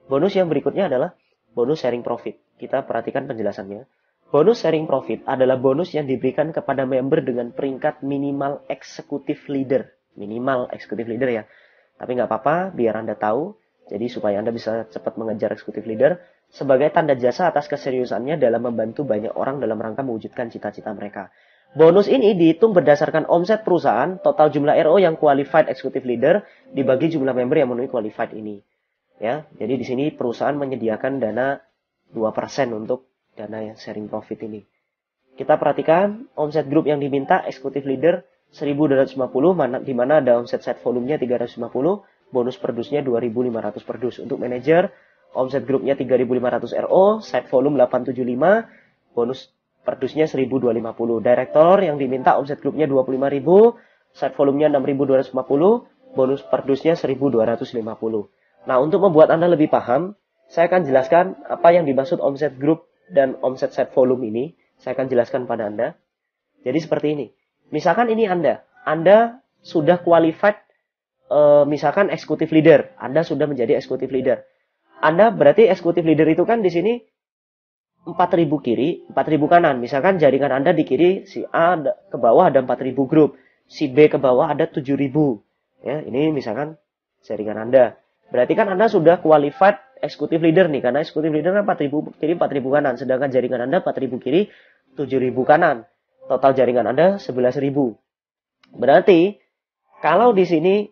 Speaker 1: Bonus yang berikutnya adalah bonus sharing profit. Kita perhatikan penjelasannya. Bonus sharing profit adalah bonus yang diberikan kepada member dengan peringkat minimal executive leader. Minimal executive leader ya. Tapi nggak apa-apa, biar Anda tahu. Jadi supaya Anda bisa cepat mengejar executive leader. Sebagai tanda jasa atas keseriusannya dalam membantu banyak orang dalam rangka mewujudkan cita-cita mereka. Bonus ini dihitung berdasarkan omset perusahaan, total jumlah RO yang qualified executive leader, dibagi jumlah member yang memenuhi qualified ini. Ya, jadi di sini perusahaan menyediakan dana 2% untuk dana yang sharing profit ini. Kita perhatikan omset grup yang diminta executive leader 1.250, di mana ada omset set volumenya 350, bonus per dusnya 2.500 per dus. Untuk manajer, omset grupnya 3.500 RO, set volume 875, bonus per dusnya 1.250. Direktur yang diminta omset grupnya 25.000, set volumenya 6.250, bonus per dusnya 1.250. Nah, untuk membuat Anda lebih paham, saya akan jelaskan apa yang dimaksud omset grup dan omset set volume ini. Saya akan jelaskan pada Anda. Jadi seperti ini. Misalkan ini Anda sudah qualified misalkan eksekutif leader, Anda sudah menjadi eksekutif leader. Anda berarti eksekutif leader itu kan di sini 4.000 kiri, 4.000 kanan. Misalkan jaringan Anda di kiri, si A ke bawah ada 4.000 grup, si B ke bawah ada 7.000. Ya, ini misalkan jaringan Anda. Berarti kan Anda sudah qualified eksekutif leader nih, karena eksekutif leader kan 4.000 kiri, 4.000 kanan. Sedangkan jaringan Anda 4.000 kiri, 7.000 kanan. Total jaringan Anda 11.000. Berarti kalau di sini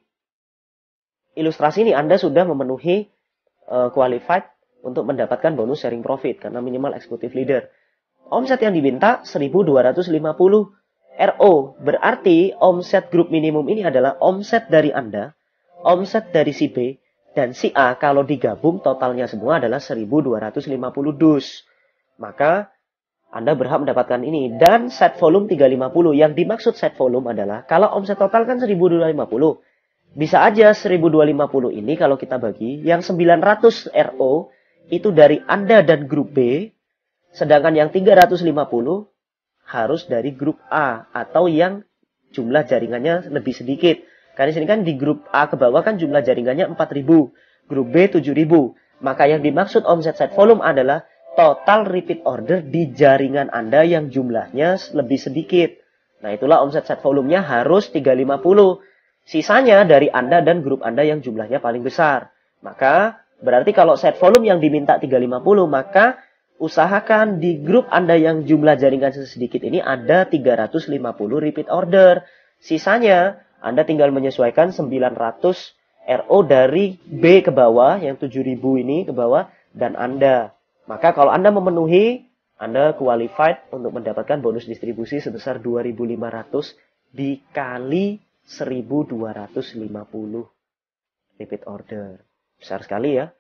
Speaker 1: ilustrasi ini Anda sudah memenuhi qualified untuk mendapatkan bonus sharing profit karena minimal eksekutif leader. Omset yang diminta 1.250 RO. Berarti omset grup minimum ini adalah omset dari Anda, omset dari si B, dan si A kalau digabung totalnya semua adalah 1.250 dus. Maka Anda berhak mendapatkan ini. Dan set volume 350. Yang dimaksud set volume adalah kalau omset total kan 1.250. Bisa aja 1.250 ini kalau kita bagi, yang 900 RO itu dari Anda dan grup B, sedangkan yang 350 harus dari grup A atau yang jumlah jaringannya lebih sedikit. Karena di sini kan di grup A ke bawah kan jumlah jaringannya 4.000, grup B 7.000. Maka yang dimaksud omset set volume adalah total repeat order di jaringan Anda yang jumlahnya lebih sedikit. Nah, itulah omset set volumenya harus 350. Sisanya dari Anda dan grup Anda yang jumlahnya paling besar. Maka berarti kalau set volume yang diminta 350, maka usahakan di grup Anda yang jumlah jaringan sedikit ini ada 350 repeat order. Sisanya Anda tinggal menyesuaikan 900 RO dari B ke bawah, yang 7.000 ini ke bawah, dan Anda. Maka kalau Anda memenuhi, Anda qualified untuk mendapatkan bonus distribusi sebesar 2.500 dikali 1.250 repeat order. Besar sekali ya.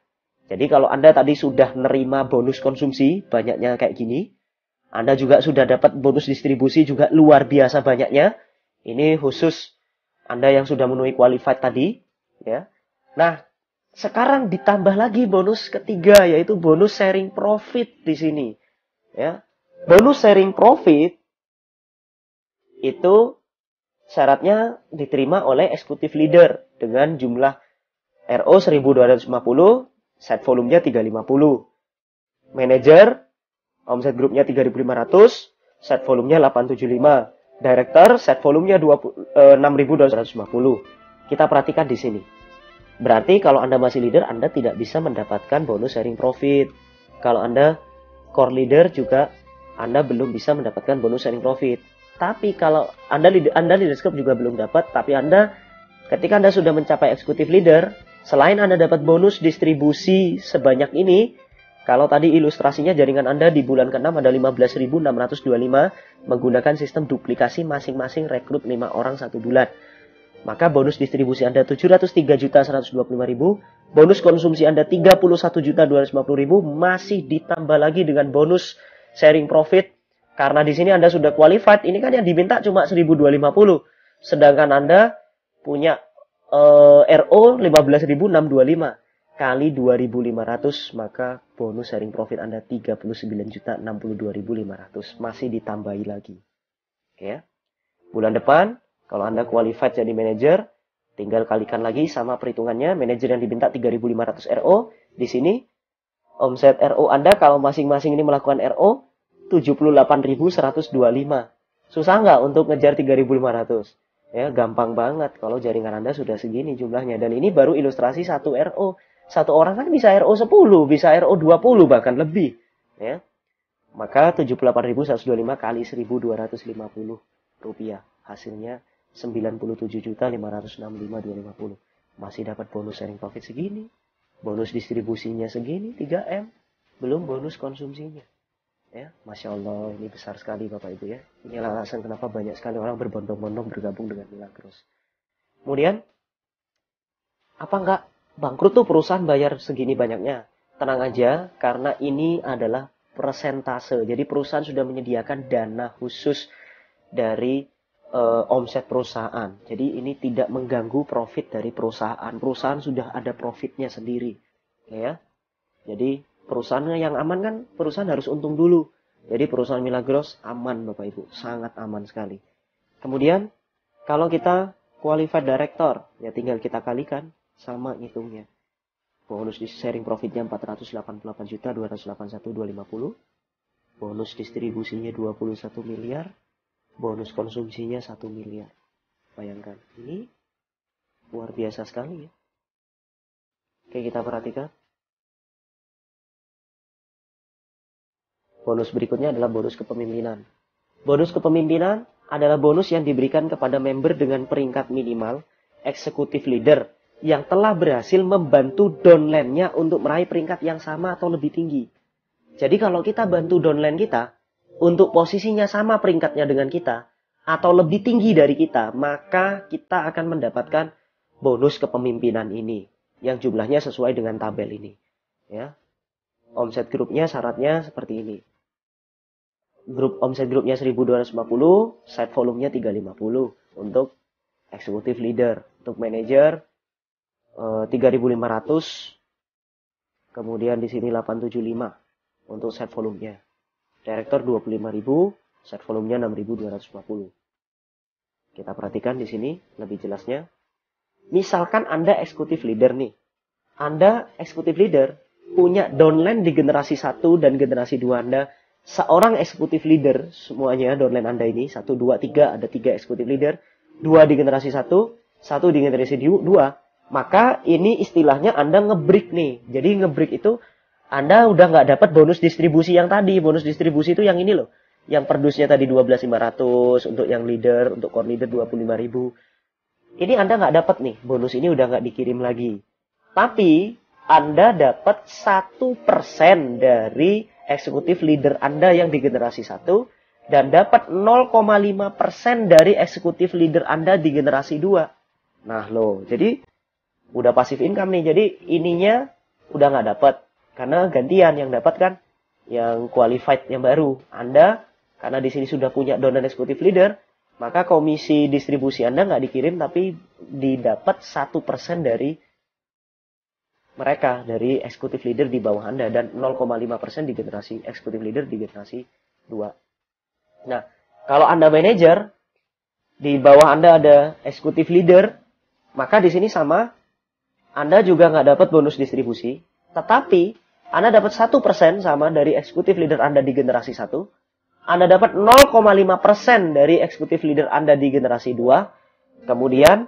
Speaker 1: Jadi kalau Anda tadi sudah nerima bonus konsumsi, banyaknya kayak gini, Anda juga sudah dapat bonus distribusi juga luar biasa banyaknya. Ini khusus Anda yang sudah memenuhi qualified tadi. Ya. Nah, sekarang ditambah lagi bonus ketiga, yaitu bonus sharing profit di sini. Ya. Bonus sharing profit itu syaratnya diterima oleh eksekutif leader dengan jumlah RO 1.250, set volumenya 350. Manager, omset grupnya 3.500, set volumenya 875. Director, set volumenya 6.250. Kita perhatikan di sini. Berarti kalau Anda masih leader, Anda tidak bisa mendapatkan bonus sharing profit. Kalau Anda core leader juga, Anda belum bisa mendapatkan bonus sharing profit. Tapi kalau Anda leadership juga belum dapat, tapi ketika Anda sudah mencapai eksekutif leader, selain Anda dapat bonus distribusi sebanyak ini, kalau tadi ilustrasinya jaringan Anda di bulan ke-6 ada 15.625 menggunakan sistem duplikasi masing-masing rekrut 5 orang 1 bulan. Maka bonus distribusi Anda 703.125.000, bonus konsumsi Anda 31.250.000, masih ditambah lagi dengan bonus sharing profit. Karena di sini Anda sudah qualified, ini kan yang diminta cuma 1.250. Sedangkan Anda punya RO 15.625 kali 2.500, maka bonus sharing profit Anda 39.062.500, masih ditambahi lagi. Oke ya. Bulan depan kalau Anda qualified jadi manajer, tinggal kalikan lagi sama perhitungannya. Manajer yang diminta 3.500 RO. Di sini, omset RO Anda kalau masing-masing ini melakukan RO, 78.125. Susah nggak untuk ngejar 3.500? Ya, gampang banget kalau jaringan Anda sudah segini jumlahnya. Dan ini baru ilustrasi 1 RO. Satu orang kan bisa RO 10, bisa RO 20, bahkan lebih. Ya. Maka 78.125 kali 1.250 rupiah. Hasilnya 97.565.250. Masih dapat bonus sharing profit segini. Bonus distribusinya segini, 3M. Belum bonus konsumsinya. Ya, Masya Allah, ini besar sekali Bapak Ibu ya. Inilah alasan kenapa banyak sekali orang berbondong-bondong bergabung dengan Milagros. Kemudian, apa enggak bangkrut tuh perusahaan bayar segini banyaknya? Tenang aja, karena ini adalah persentase. Jadi perusahaan sudah menyediakan dana khusus dari omset perusahaan. Jadi ini tidak mengganggu profit dari perusahaan. Perusahaan sudah ada profitnya sendiri. Ya. Jadi perusahaan yang aman kan perusahaan harus untung dulu. Jadi perusahaan Milagros aman Bapak Ibu, sangat aman sekali. Kemudian kalau kita Qualified Director, ya tinggal kita kalikan sama ngitungnya. Bonus di sharing profitnya 488.281.250. Bonus distribusinya 21 miliar. Bonus konsumsinya 1 miliar. Bayangkan, ini luar biasa sekali ya. Oke, kita perhatikan. Bonus berikutnya adalah bonus kepemimpinan. Bonus kepemimpinan adalah bonus yang diberikan kepada member dengan peringkat minimal executive leader yang telah berhasil membantu downline-nya untuk meraih peringkat yang sama atau lebih tinggi. Jadi kalau kita bantu downline kita untuk posisinya sama peringkatnya dengan kita atau lebih tinggi dari kita, maka kita akan mendapatkan bonus kepemimpinan ini yang jumlahnya sesuai dengan tabel ini. Ya. Omset grupnya syaratnya seperti ini. Omset grupnya 1.250, site volumenya 350 untuk executive leader, untuk manager 3.500, kemudian di sini 875 untuk site volumenya. Director 25.000, site volumenya 6.250. Kita perhatikan di sini lebih jelasnya. Misalkan Anda executive leader nih. Anda executive leader punya downline di generasi 1 dan generasi 2 Anda. Seorang executive leader, semuanya downline Anda ini, 1, 2, 3, ada 3 executive leader, 2 di generasi 1, 1 di generasi 2, maka ini istilahnya Anda ngebreak nih. Jadi ngebreak itu, Anda udah nggak dapat bonus distribusi yang tadi. Bonus distribusi itu yang ini loh. Yang perdusnya tadi 12.500, untuk yang leader, untuk core leader 25.000. Ini Anda nggak dapat nih, bonus ini udah nggak dikirim lagi. Tapi, Anda dapat 1% dari eksekutif leader Anda yang di generasi 1 dan dapat 0,5% dari eksekutif leader Anda di generasi 2. Nah loh, jadi udah passive income nih. Jadi ininya udah nggak dapat karena gantian yang dapat kan yang qualified yang baru. Anda karena di sini sudah punya downline eksekutif leader, maka komisi distribusi Anda nggak dikirim tapi didapat 1% dari mereka, dari eksekutif leader di bawah Anda, dan 0,5% di generasi eksekutif leader di generasi 2. Nah, kalau Anda manajer, di bawah Anda ada eksekutif leader, maka di sini sama, Anda juga nggak dapat bonus distribusi, tetapi Anda dapat 1% sama dari eksekutif leader Anda di generasi 1, Anda dapat 0,5% dari eksekutif leader Anda di generasi 2, kemudian,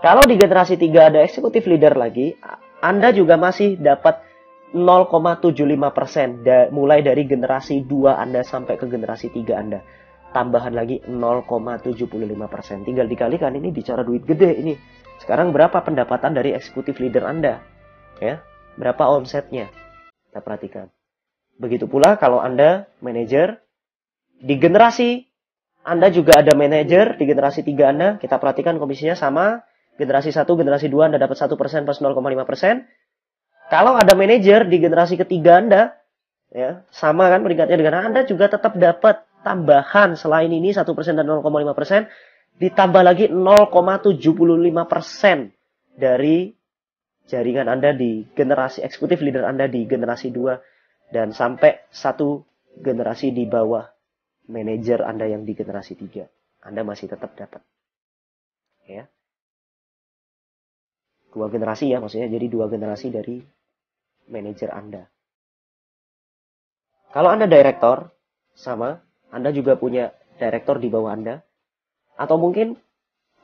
Speaker 1: kalau di generasi 3 ada eksekutif leader lagi, Anda juga masih dapat 0,75% mulai dari generasi 2 Anda sampai ke generasi 3 Anda. Tambahan lagi 0,75%. Tinggal dikalikan, ini bicara duit gede ini. Sekarang berapa pendapatan dari eksekutif leader Anda? Ya, berapa omsetnya? Kita perhatikan. Begitu pula kalau Anda manajer, di generasi Anda juga ada manajer, di generasi 3 Anda, kita perhatikan komisinya sama. Generasi 1, generasi 2 Anda dapat 1% plus 0,5%. Kalau ada manajer di generasi ketiga Anda, ya, sama kan peringkatnya dengan Anda juga tetap dapat tambahan selain ini 1% dan 0,5%, ditambah lagi 0,75% dari jaringan Anda di generasi eksekutif leader Anda di generasi 2 dan sampai 1 generasi di bawah manajer Anda yang di generasi 3. Anda masih tetap dapat. Ya. 2 generasi ya, maksudnya jadi 2 generasi dari manajer Anda. Kalau Anda direktur, sama, Anda juga punya direktur di bawah Anda. Atau mungkin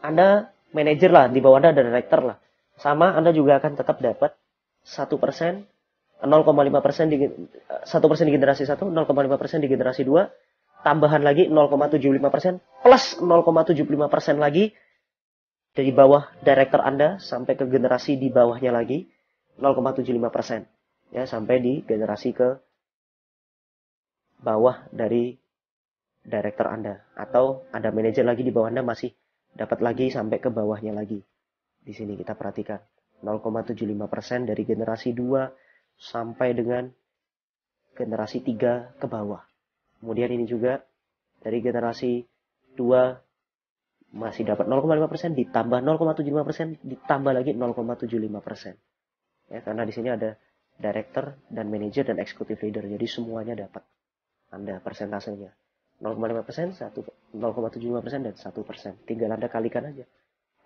Speaker 1: Anda manajer lah, di bawah Anda ada direktur lah. Sama, Anda juga akan tetap dapat 1%, 0,5% di 1% di generasi 1, 0,5% di generasi 2, tambahan lagi 0,75% plus 0,75% lagi dari bawah director Anda sampai ke generasi di bawahnya lagi 0,75%. Ya, sampai di generasi ke bawah dari director Anda. Atau ada manajer lagi di bawah Anda masih dapat lagi sampai ke bawahnya lagi. Di sini kita perhatikan 0,75% dari generasi 2 sampai dengan generasi 3 ke bawah. Kemudian ini juga dari generasi 2 masih dapat 0,5% ditambah 0,75% ditambah lagi 0,75%. Ya, karena di sini ada director dan manager dan executive leader. Jadi semuanya dapat. Anda persentasenya 0,5%, 0,75% dan 1%. Tinggal Anda kalikan aja.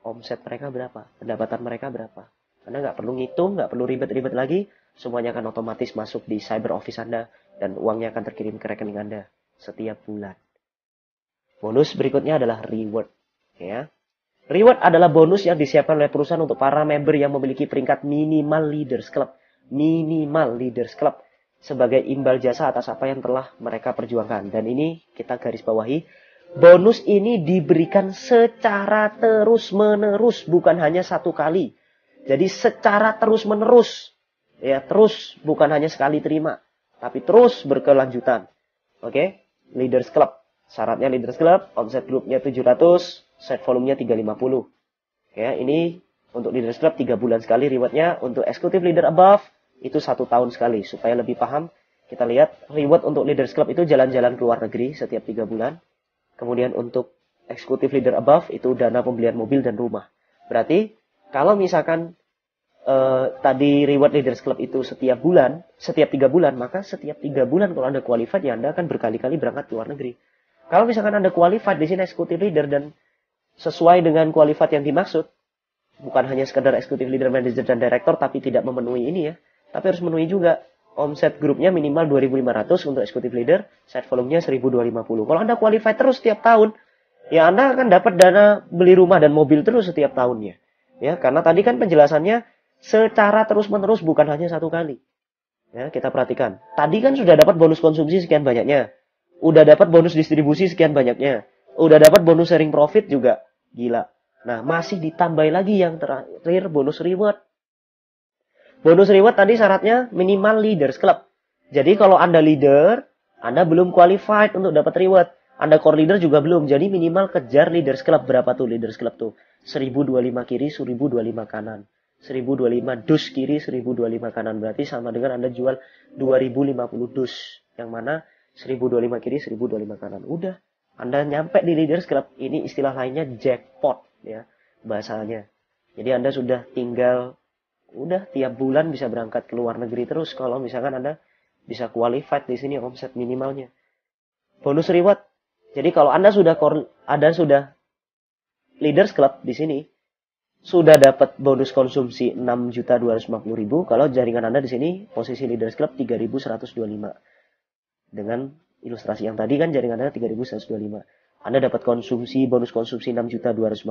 Speaker 1: omset mereka berapa, pendapatan mereka berapa. Anda nggak perlu ngitung, nggak perlu ribet-ribet lagi, semuanya akan otomatis masuk di cyber office Anda, dan uangnya akan terkirim ke rekening Anda setiap bulan. Bonus berikutnya adalah reward. Ya. Reward adalah bonus yang disiapkan oleh perusahaan untuk para member yang memiliki peringkat minimal Leaders Club. Minimal Leaders Club. Sebagai imbal jasa atas apa yang telah mereka perjuangkan. Dan ini kita garis bawahi. Bonus ini diberikan secara terus-menerus. Bukan hanya satu kali. Jadi secara terus-menerus. Ya, terus bukan hanya sekali terima. Tapi terus berkelanjutan. Oke? Leaders Club. Syaratnya Leaders Club. Omset grupnya 700. Set volumenya 350. Ya, ini untuk Leaders Club 3 bulan sekali rewardnya. Untuk Executive Leader Above itu 1 tahun sekali. Supaya lebih paham, kita lihat reward untuk Leaders Club itu jalan-jalan ke luar negeri setiap 3 bulan. Kemudian untuk Executive Leader Above itu dana pembelian mobil dan rumah. Berarti kalau misalkan tadi reward Leaders Club itu setiap bulan, setiap 3 bulan, maka setiap 3 bulan kalau Anda qualified, ya Anda akan berkali-kali berangkat ke luar negeri. Kalau misalkan Anda qualified di sini Executive Leader dan sesuai dengan qualified yang dimaksud, bukan hanya sekedar Executive Leader, Manager, dan Director, tapi tidak memenuhi ini ya, tapi harus memenuhi juga omset grupnya minimal 2.500 untuk Executive Leader, set volumenya 1.250. Kalau Anda qualified terus setiap tahun, ya Anda akan dapat dana beli rumah dan mobil terus setiap tahunnya. Ya, karena tadi kan penjelasannya secara terus-menerus, bukan hanya satu kali. Ya, kita perhatikan. Tadi kan sudah dapat bonus konsumsi sekian banyaknya. Udah dapat bonus distribusi sekian banyaknya. Udah dapat bonus sharing profit juga. Gila. Nah, masih ditambah lagi yang terakhir bonus reward. Bonus reward tadi syaratnya minimal Leaders Club. Jadi kalau Anda leader, Anda belum qualified untuk dapat reward. Anda core leader juga belum. Jadi minimal kejar Leaders Club. Berapa tuh Leaders Club tuh? 1025 kiri, 1025 kanan. 1025 dus kiri, 1025 kanan. Berarti sama dengan Anda jual 2050 dus. Yang mana 1025 kiri, 1025 kanan. Udah. Anda nyampe di Leaders Club. Ini istilah lainnya jackpot. Ya, bahasanya. Jadi Anda sudah tinggal, udah tiap bulan bisa berangkat ke luar negeri terus. Kalau misalkan Anda bisa qualified di sini omset minimalnya. Bonus reward. Jadi kalau Anda sudah Leaders Club di sini, sudah dapat bonus konsumsi 6.250.000. Kalau jaringan Anda di sini posisi Leaders Club 3.125. Dengan ilustrasi yang tadi kan jaringan Anda 3.125. Anda dapat bonus konsumsi 6.250.000.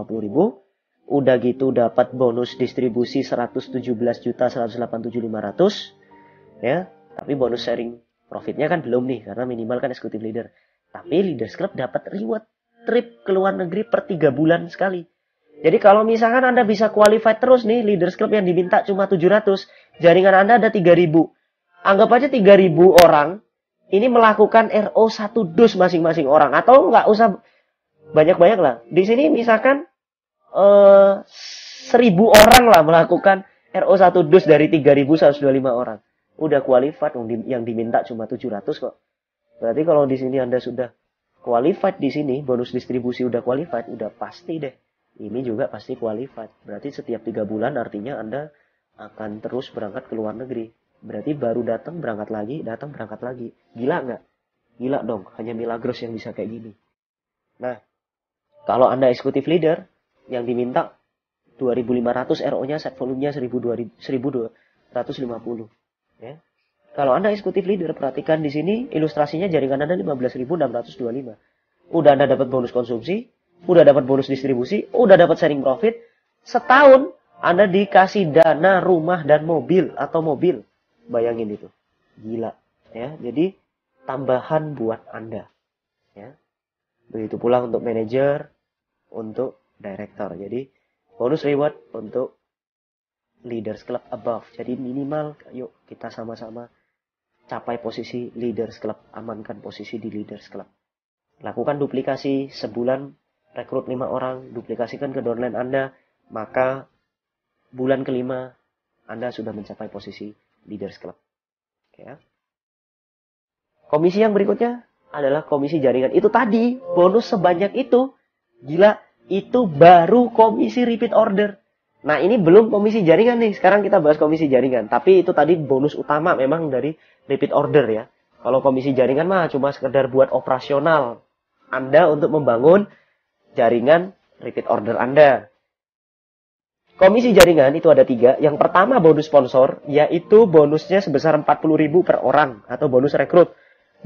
Speaker 1: Udah gitu dapat bonus distribusi 117.187.500. Ya, tapi bonus sharing profitnya kan belum nih karena minimal kan Executive Leader. Tapi Leaders Club dapat reward trip ke luar negeri per 3 bulan sekali. Jadi kalau misalkan Anda bisa qualified terus nih, Leaders Club yang diminta cuma 700, jaringan Anda ada 3.000. Anggap aja 3.000 orang ini melakukan RO1 dus masing-masing orang. Atau nggak usah banyak-banyak lah. Di sini misalkan 1.000 orang lah melakukan RO1 dus dari 3.125 orang. Udah qualified, yang diminta cuma 700 kok. Berarti kalau di sini Anda sudah qualified di sini, bonus distribusi udah qualified, udah pasti deh. Ini juga pasti qualified. Berarti setiap 3 bulan artinya Anda akan terus berangkat ke luar negeri. Berarti baru datang berangkat lagi, datang berangkat lagi. Gila nggak? Gila dong, hanya Milagros yang bisa kayak gini. Nah, kalau Anda Executive Leader, yang diminta 2.500 RO-nya, set volumenya 1.250. Ya. Kalau Anda Executive Leader, perhatikan di sini ilustrasinya jaringan Anda 15.625. Udah Anda dapat bonus konsumsi, udah dapat bonus distribusi, udah dapat sharing profit. Setahun Anda dikasih dana rumah dan mobil atau mobil. Bayangin itu. Gila. Ya, jadi tambahan buat Anda. Ya. Begitu pula untuk manajer, untuk director. Jadi bonus reward untuk Leaders Club above. Jadi minimal, yuk kita sama-sama capai posisi Leaders Club. Amankan posisi di Leaders Club. Lakukan duplikasi sebulan, rekrut 5 orang, duplikasikan ke downline Anda, maka bulan kelima Anda sudah mencapai posisi Leaders Club. Ya. Komisi yang berikutnya adalah komisi jaringan. Itu tadi, bonus sebanyak itu. Gila, itu baru komisi repeat order. Nah, ini belum komisi jaringan nih. Sekarang kita bahas komisi jaringan. Tapi itu tadi bonus utama memang dari repeat order ya. Kalau komisi jaringan mah cuma sekedar buat operasional Anda untuk membangun jaringan repeat order Anda. Komisi jaringan itu ada 3. Yang pertama bonus sponsor, yaitu bonusnya sebesar 40.000 per orang atau bonus rekrut.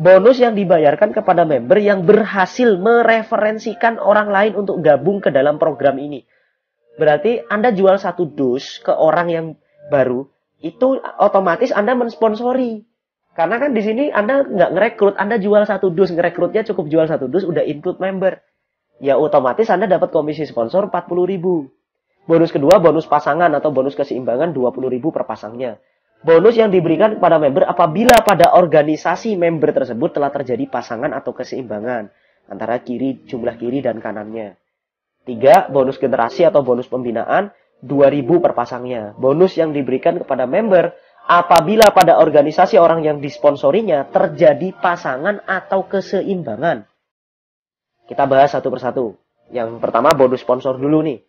Speaker 1: Bonus yang dibayarkan kepada member yang berhasil mereferensikan orang lain untuk gabung ke dalam program ini. Berarti Anda jual 1 dus ke orang yang baru, itu otomatis Anda mensponsori. Karena kan di sini Anda nggak ngerekrut, Anda jual 1 dus, ngerekrutnya cukup jual 1 dus, udah include member. Ya otomatis Anda dapat komisi sponsor 40.000. Bonus kedua, bonus pasangan atau bonus keseimbangan 20.000 per pasangnya. Bonus yang diberikan kepada member apabila pada organisasi member tersebut telah terjadi pasangan atau keseimbangan antara jumlah kiri dan kanannya. 3. Bonus generasi atau bonus pembinaan 2.000 per pasangnya. Bonus yang diberikan kepada member apabila pada organisasi orang yang disponsorinya terjadi pasangan atau keseimbangan. Kita bahas satu persatu. Yang pertama bonus sponsor dulu nih.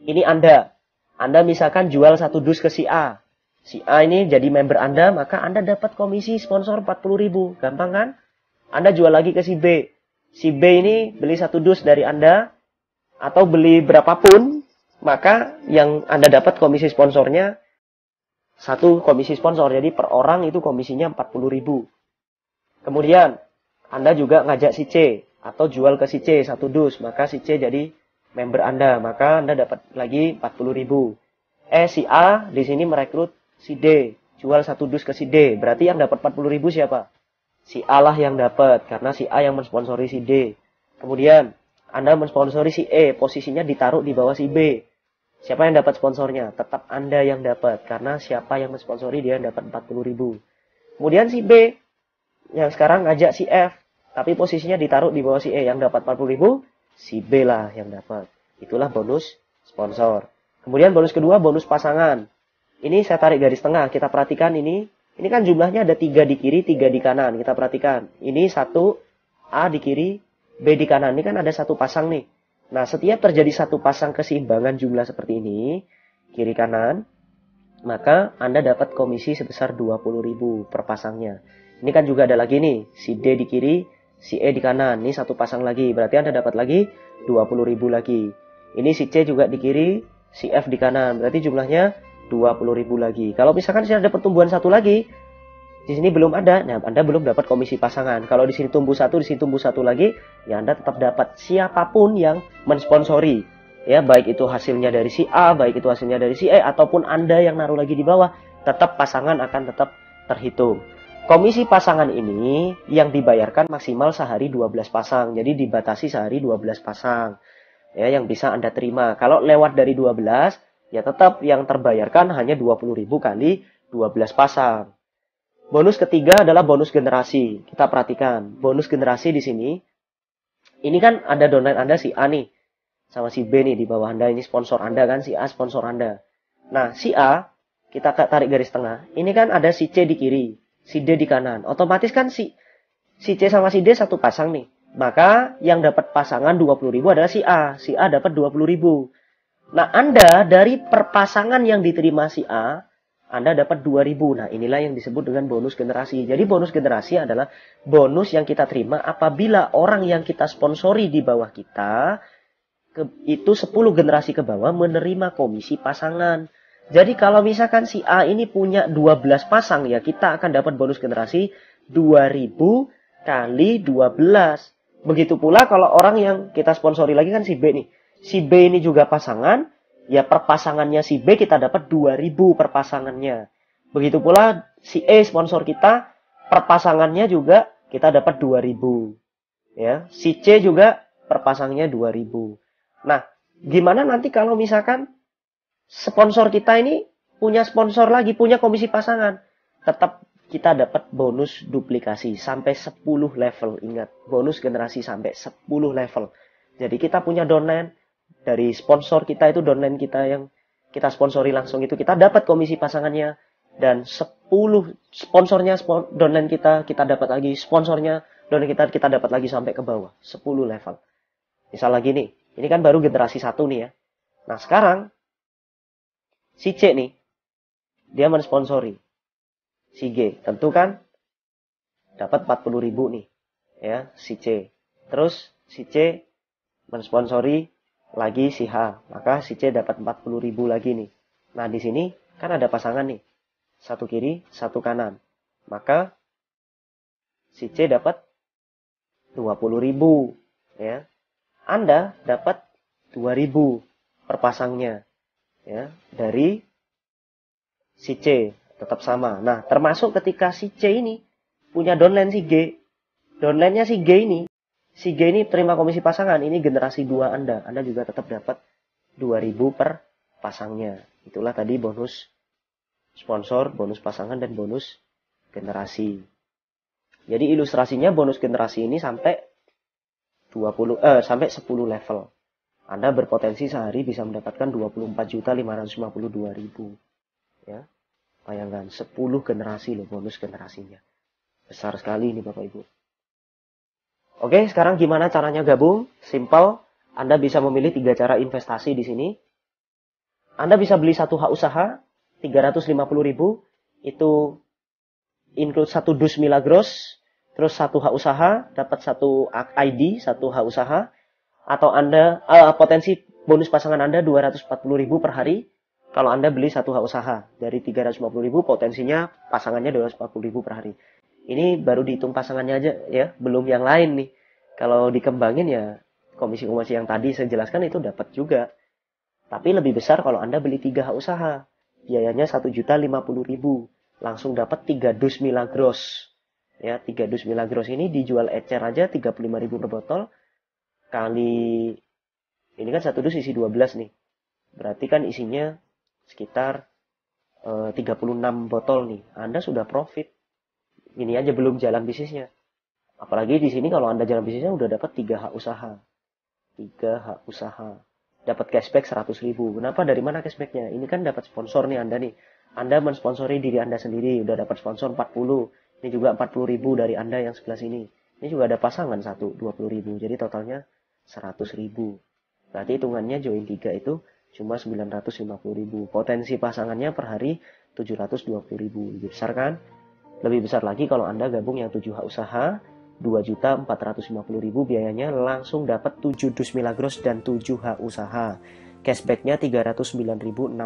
Speaker 1: Ini Anda misalkan jual 1 dus ke si A. Si A ini jadi member Anda, maka Anda dapat komisi sponsor 40.000. Gampang kan? Anda jual lagi ke si B. Si B ini beli 1 dus dari Anda, atau beli berapapun, maka yang Anda dapat komisi sponsornya 1 komisi sponsor. Jadi per orang itu komisinya 40.000. Kemudian Anda juga ngajak si C atau jual ke si C 1 dus, maka si C jadi member Anda, maka Anda dapat lagi 40.000. Si A di sini merekrut si D, jual 1 dus ke si D, berarti yang dapat 40.000 siapa? Si A lah yang dapat, karena si A yang mensponsori si D. Kemudian Anda mensponsori si E, posisinya ditaruh di bawah si B. Siapa yang dapat sponsornya? Tetap Anda yang dapat, karena siapa yang mensponsori dia dapat 40.000. Kemudian si B, yang sekarang ngajak si F, tapi posisinya ditaruh di bawah si E, yang dapat 40.000, si B lah yang dapat. Itulah bonus sponsor. Kemudian bonus kedua, bonus pasangan. Ini saya tarik garis tengah, kita perhatikan ini. Ini kan jumlahnya ada 3 di kiri, 3 di kanan. Kita perhatikan. Ini 1 A di kiri, B di kanan. Ini kan ada 1 pasang nih. Nah, setiap terjadi 1 pasang keseimbangan jumlah seperti ini, kiri kanan, maka Anda dapat komisi sebesar 20.000 per pasangnya. Ini kan juga ada lagi nih, si D di kiri, si E di kanan. Ini 1 pasang lagi, berarti Anda dapat lagi 20.000 lagi. Ini si C juga di kiri, si F di kanan. Berarti jumlahnya 20.000 lagi. Kalau misalkan sini ada pertumbuhan 1 lagi, di sini belum ada, nah Anda belum dapat komisi pasangan. Kalau di sini tumbuh 1, di sini tumbuh 1 lagi, ya Anda tetap dapat siapapun yang mensponsori. Ya, baik itu hasilnya dari si A, baik itu hasilnya dari si E, ataupun Anda yang naruh lagi di bawah, tetap pasangan akan tetap terhitung. Komisi pasangan ini yang dibayarkan maksimal sehari 12 pasang. Jadi dibatasi sehari 12 pasang. Ya, yang bisa Anda terima. Kalau lewat dari 12, ya tetap yang terbayarkan hanya 20.000 kali 12 pasang. Bonus ketiga adalah bonus generasi. Kita perhatikan, bonus generasi di sini. Ini kan ada downline Anda si A nih, sama si B nih di bawah Anda. Ini sponsor Anda kan, si A sponsor Anda. Nah, si A, kita tarik garis tengah. Ini kan ada si C di kiri, si D di kanan. Otomatis kan si C sama si D 1 pasang nih. Maka yang dapat pasangan 20.000 adalah si A. Si A dapat 20.000. Nah, Anda dari perpasangan yang diterima si A, Anda dapat 2.000. Nah, inilah yang disebut dengan bonus generasi. Jadi bonus generasi adalah bonus yang kita terima apabila orang yang kita sponsori di bawah kita, itu 10 generasi ke bawah menerima komisi pasangan. Jadi kalau misalkan si A ini punya 12 pasang, ya kita akan dapat bonus generasi 2.000 kali 12. Begitu pula kalau orang yang kita sponsori lagi kan si B nih. Si B ini juga pasangan, ya per pasangannya si B kita dapat 2.000 per pasangannya. Begitu pula si E sponsor kita, per pasangannya juga kita dapat 2.000. Ya, si C juga per pasangnya 2.000. Nah, gimana nanti kalau misalkan sponsor kita ini punya sponsor lagi, punya komisi pasangan? Tetap kita dapat bonus duplikasi sampai 10 level. Ingat, bonus generasi sampai 10 level. Jadi kita punya downline. Dari sponsor kita itu downline kita yang kita sponsori langsung itu kita dapat komisi pasangannya, dan 10 sponsornya downline kita dapat lagi, sponsornya downline kita dapat lagi sampai ke bawah 10 level. Misal lagi nih, ini kan baru generasi 1 nih ya. Nah, sekarang si C nih dia mensponsori si G, tentu kan dapat 40.000 nih ya si C. Terus si C mensponsori lagi si H, maka si C dapat 40.000 lagi nih. Nah, di sini kan ada pasangan nih. Satu kiri, satu kanan. Maka si C dapat 20.000 ya. Anda dapat 2.000 per pasangnya ya dari si C, tetap sama. Nah, termasuk ketika si C ini punya downline si G. Downline-nya si G ini terima komisi pasangan, ini generasi 2 Anda. Anda juga tetap dapat 2.000 per pasangnya. Itulah tadi bonus sponsor, bonus pasangan, dan bonus generasi. Jadi ilustrasinya bonus generasi ini sampai 10 level. Anda berpotensi sehari bisa mendapatkan 24.552.000. Ya. Bayangkan 10 generasi loh bonus generasinya. Besar sekali ini Bapak Ibu. Oke, sekarang gimana caranya gabung? Simple. Anda bisa memilih 3 cara investasi di sini. Anda bisa beli satu hak usaha 350.000, itu include satu dus Milagros, terus satu hak usaha dapat satu ID, satu hak usaha, atau Anda potensi bonus pasangan Anda 240.000 per hari. Kalau Anda beli satu hak usaha dari 350.000, potensinya pasangannya 240.000 per hari. Ini baru dihitung pasangannya aja ya, belum yang lain nih. Kalau dikembangin ya komisi-komisi yang tadi saya jelaskan itu dapat juga. Tapi lebih besar kalau Anda beli 3 hak usaha. Biayanya 1.050.000. Langsung dapat 3 dus Milagros. Ya, 3 dus Milagros ini dijual ecer aja 35.000 per botol. Kali ini kan satu dus isi 12 nih. Berarti kan isinya sekitar 36 botol nih. Anda sudah profit. Ini aja belum jalan bisnisnya. Apalagi di sini kalau Anda jalan bisnisnya udah dapat 3 hak usaha. 3 hak usaha. Dapat cashback 100.000. Kenapa? Dari mana cashbacknya? Ini kan dapat sponsor nih Anda nih. Anda mensponsori diri Anda sendiri. Udah dapat sponsor 40. Ini juga 40.000 dari Anda yang sebelah sini. Ini juga ada pasangan 20.000. Jadi totalnya 100.000. Berarti hitungannya join 3 itu cuma 950.000. Potensi pasangannya per hari 720.000. Lebih besar kan? Lebih besar lagi kalau Anda gabung yang 7 hak usaha, 2.450.000 biayanya, langsung dapat 7 dus Milagros dan 7 hak usaha. Cashbacknya 309.600.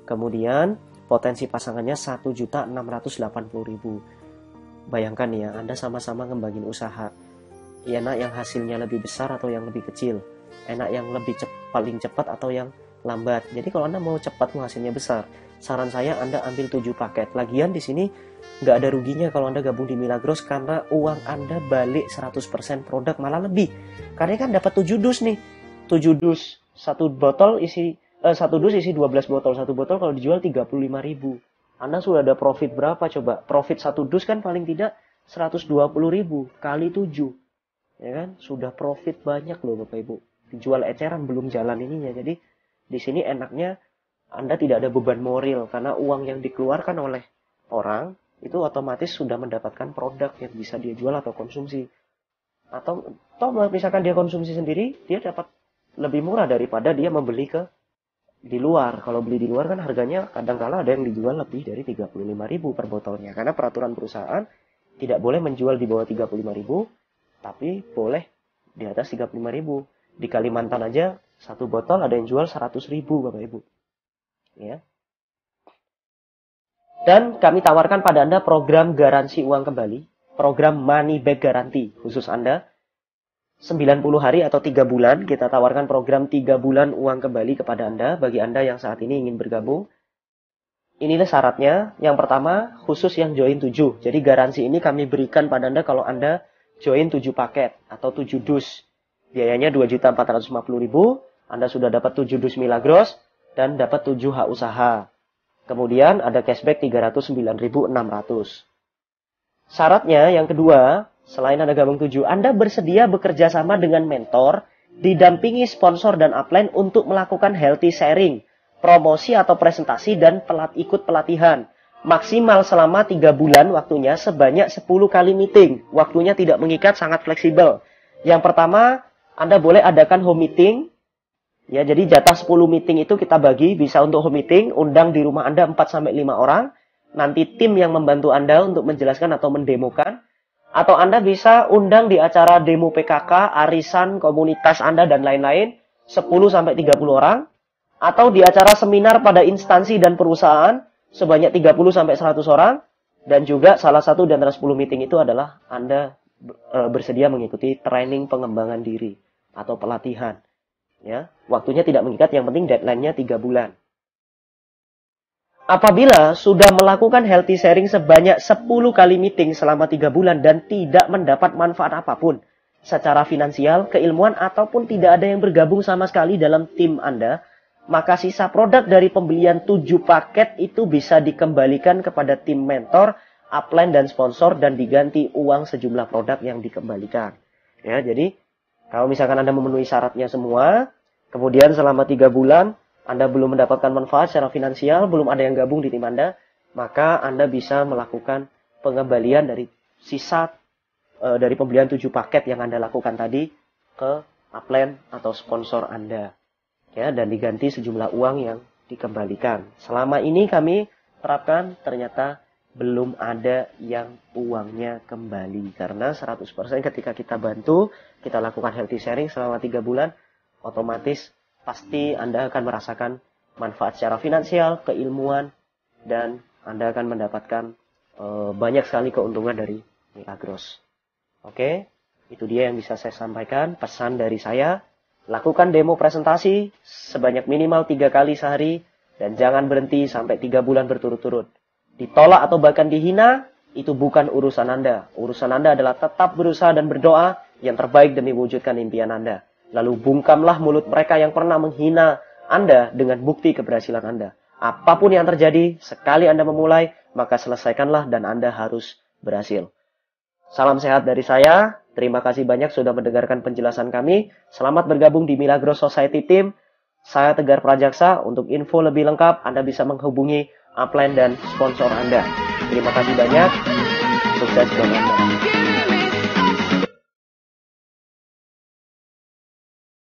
Speaker 1: Kemudian potensi pasangannya 1.680.000. Bayangkan ya, Anda sama-sama ngembangin usaha. Enak yang hasilnya lebih besar atau yang lebih kecil? Enak yang paling cepat atau yang lambat? Jadi kalau Anda mau cepat mau hasilnya besar, saran saya Anda ambil 7 paket. Lagian di sini nggak ada ruginya kalau Anda gabung di Milagros karena uang Anda balik 100% produk, malah lebih. Karena kan dapat 7 dus nih. 7 dus. Satu dus isi 12 botol. Satu botol kalau dijual 35.000. Anda sudah ada profit berapa coba? Profit satu dus kan paling tidak 120.000 kali 7. Ya kan? Sudah profit banyak loh Bapak Ibu. Dijual eceran belum jalan ininya. Jadi di sini enaknya Anda tidak ada beban moral karena uang yang dikeluarkan oleh orang itu otomatis sudah mendapatkan produk yang bisa dia jual atau konsumsi. Atau misalkan dia konsumsi sendiri, dia dapat lebih murah daripada dia membeli di luar. Kalau beli di luar kan harganya kadang-kala ada yang dijual lebih dari 35.000 per botolnya. Karena peraturan perusahaan tidak boleh menjual di bawah 35.000, tapi boleh di atas 35.000. Di Kalimantan aja satu botol ada yang jual 100.000 Bapak Ibu. Ya. Dan kami tawarkan pada Anda program garansi uang kembali, program money back guarantee khusus Anda. 90 hari atau 3 bulan, kita tawarkan program 3 bulan uang kembali kepada Anda, bagi Anda yang saat ini ingin bergabung. Inilah syaratnya. Yang pertama, khusus yang join 7. Jadi garansi ini kami berikan pada Anda kalau Anda join 7 paket atau 7 dus. Biayanya 2.450.000, Anda sudah dapat 7 dus Milagros dan dapat 7 hak usaha. Kemudian ada cashback 309.600. Syaratnya yang kedua, selain Anda gabung 7, Anda bersedia bekerja sama dengan mentor, didampingi sponsor dan upline untuk melakukan healthy sharing, promosi atau presentasi, dan ikut pelatihan. Maksimal selama 3 bulan waktunya, sebanyak 10 kali meeting. Waktunya tidak mengikat, sangat fleksibel. Yang pertama, Anda boleh adakan home meeting. Ya, jadi jatah 10 meeting itu kita bagi, bisa untuk home meeting, undang di rumah Anda 4-5 orang. Nanti tim yang membantu Anda untuk menjelaskan atau mendemokan. Atau Anda bisa undang di acara demo PKK, arisan, komunitas Anda, dan lain-lain. 10-30 orang, atau di acara seminar pada instansi dan perusahaan sebanyak 30-100 orang, dan juga salah satu di antara 10 meeting itu adalah Anda bersedia mengikuti training pengembangan diri atau pelatihan. Ya, waktunya tidak mengikat, yang penting deadline-nya 3 bulan. Apabila sudah melakukan healthy sharing sebanyak 10 kali meeting selama 3 bulan dan tidak mendapat manfaat apapun secara finansial, keilmuan, ataupun tidak ada yang bergabung sama sekali dalam tim Anda, maka sisa produk dari pembelian 7 paket itu bisa dikembalikan kepada tim mentor, upline, dan sponsor, dan diganti uang sejumlah produk yang dikembalikan. Ya, jadi kalau misalkan Anda memenuhi syaratnya semua, kemudian selama 3 bulan Anda belum mendapatkan manfaat secara finansial, belum ada yang gabung di tim Anda, maka Anda bisa melakukan pengembalian dari sisa dari pembelian 7 paket yang Anda lakukan tadi ke upline atau sponsor Anda. Ya, dan diganti sejumlah uang yang dikembalikan. Selama ini kami terapkan, ternyata belum ada yang uangnya kembali. Karena 100% ketika kita bantu, kita lakukan healthy sharing selama 3 bulan, otomatis pasti Anda akan merasakan manfaat secara finansial, keilmuan, dan Anda akan mendapatkan banyak sekali keuntungan dari Milagros. Oke, itu dia yang bisa saya sampaikan. Pesan dari saya, lakukan demo presentasi sebanyak minimal 3 kali sehari, dan jangan berhenti sampai 3 bulan berturut-turut. Ditolak atau bahkan dihina, itu bukan urusan Anda. Urusan Anda adalah tetap berusaha dan berdoa yang terbaik demi mewujudkan impian Anda. Lalu bungkamlah mulut mereka yang pernah menghina Anda dengan bukti keberhasilan Anda. Apapun yang terjadi, sekali Anda memulai, maka selesaikanlah dan Anda harus berhasil. Salam sehat dari saya. Terima kasih banyak sudah mendengarkan penjelasan kami. Selamat bergabung di Milagros Society Team. Saya Tegar Prajaksa. Untuk info lebih lengkap, Anda bisa menghubungi upline dan sponsor Anda. Terima kasih banyak. Sukses buat Anda.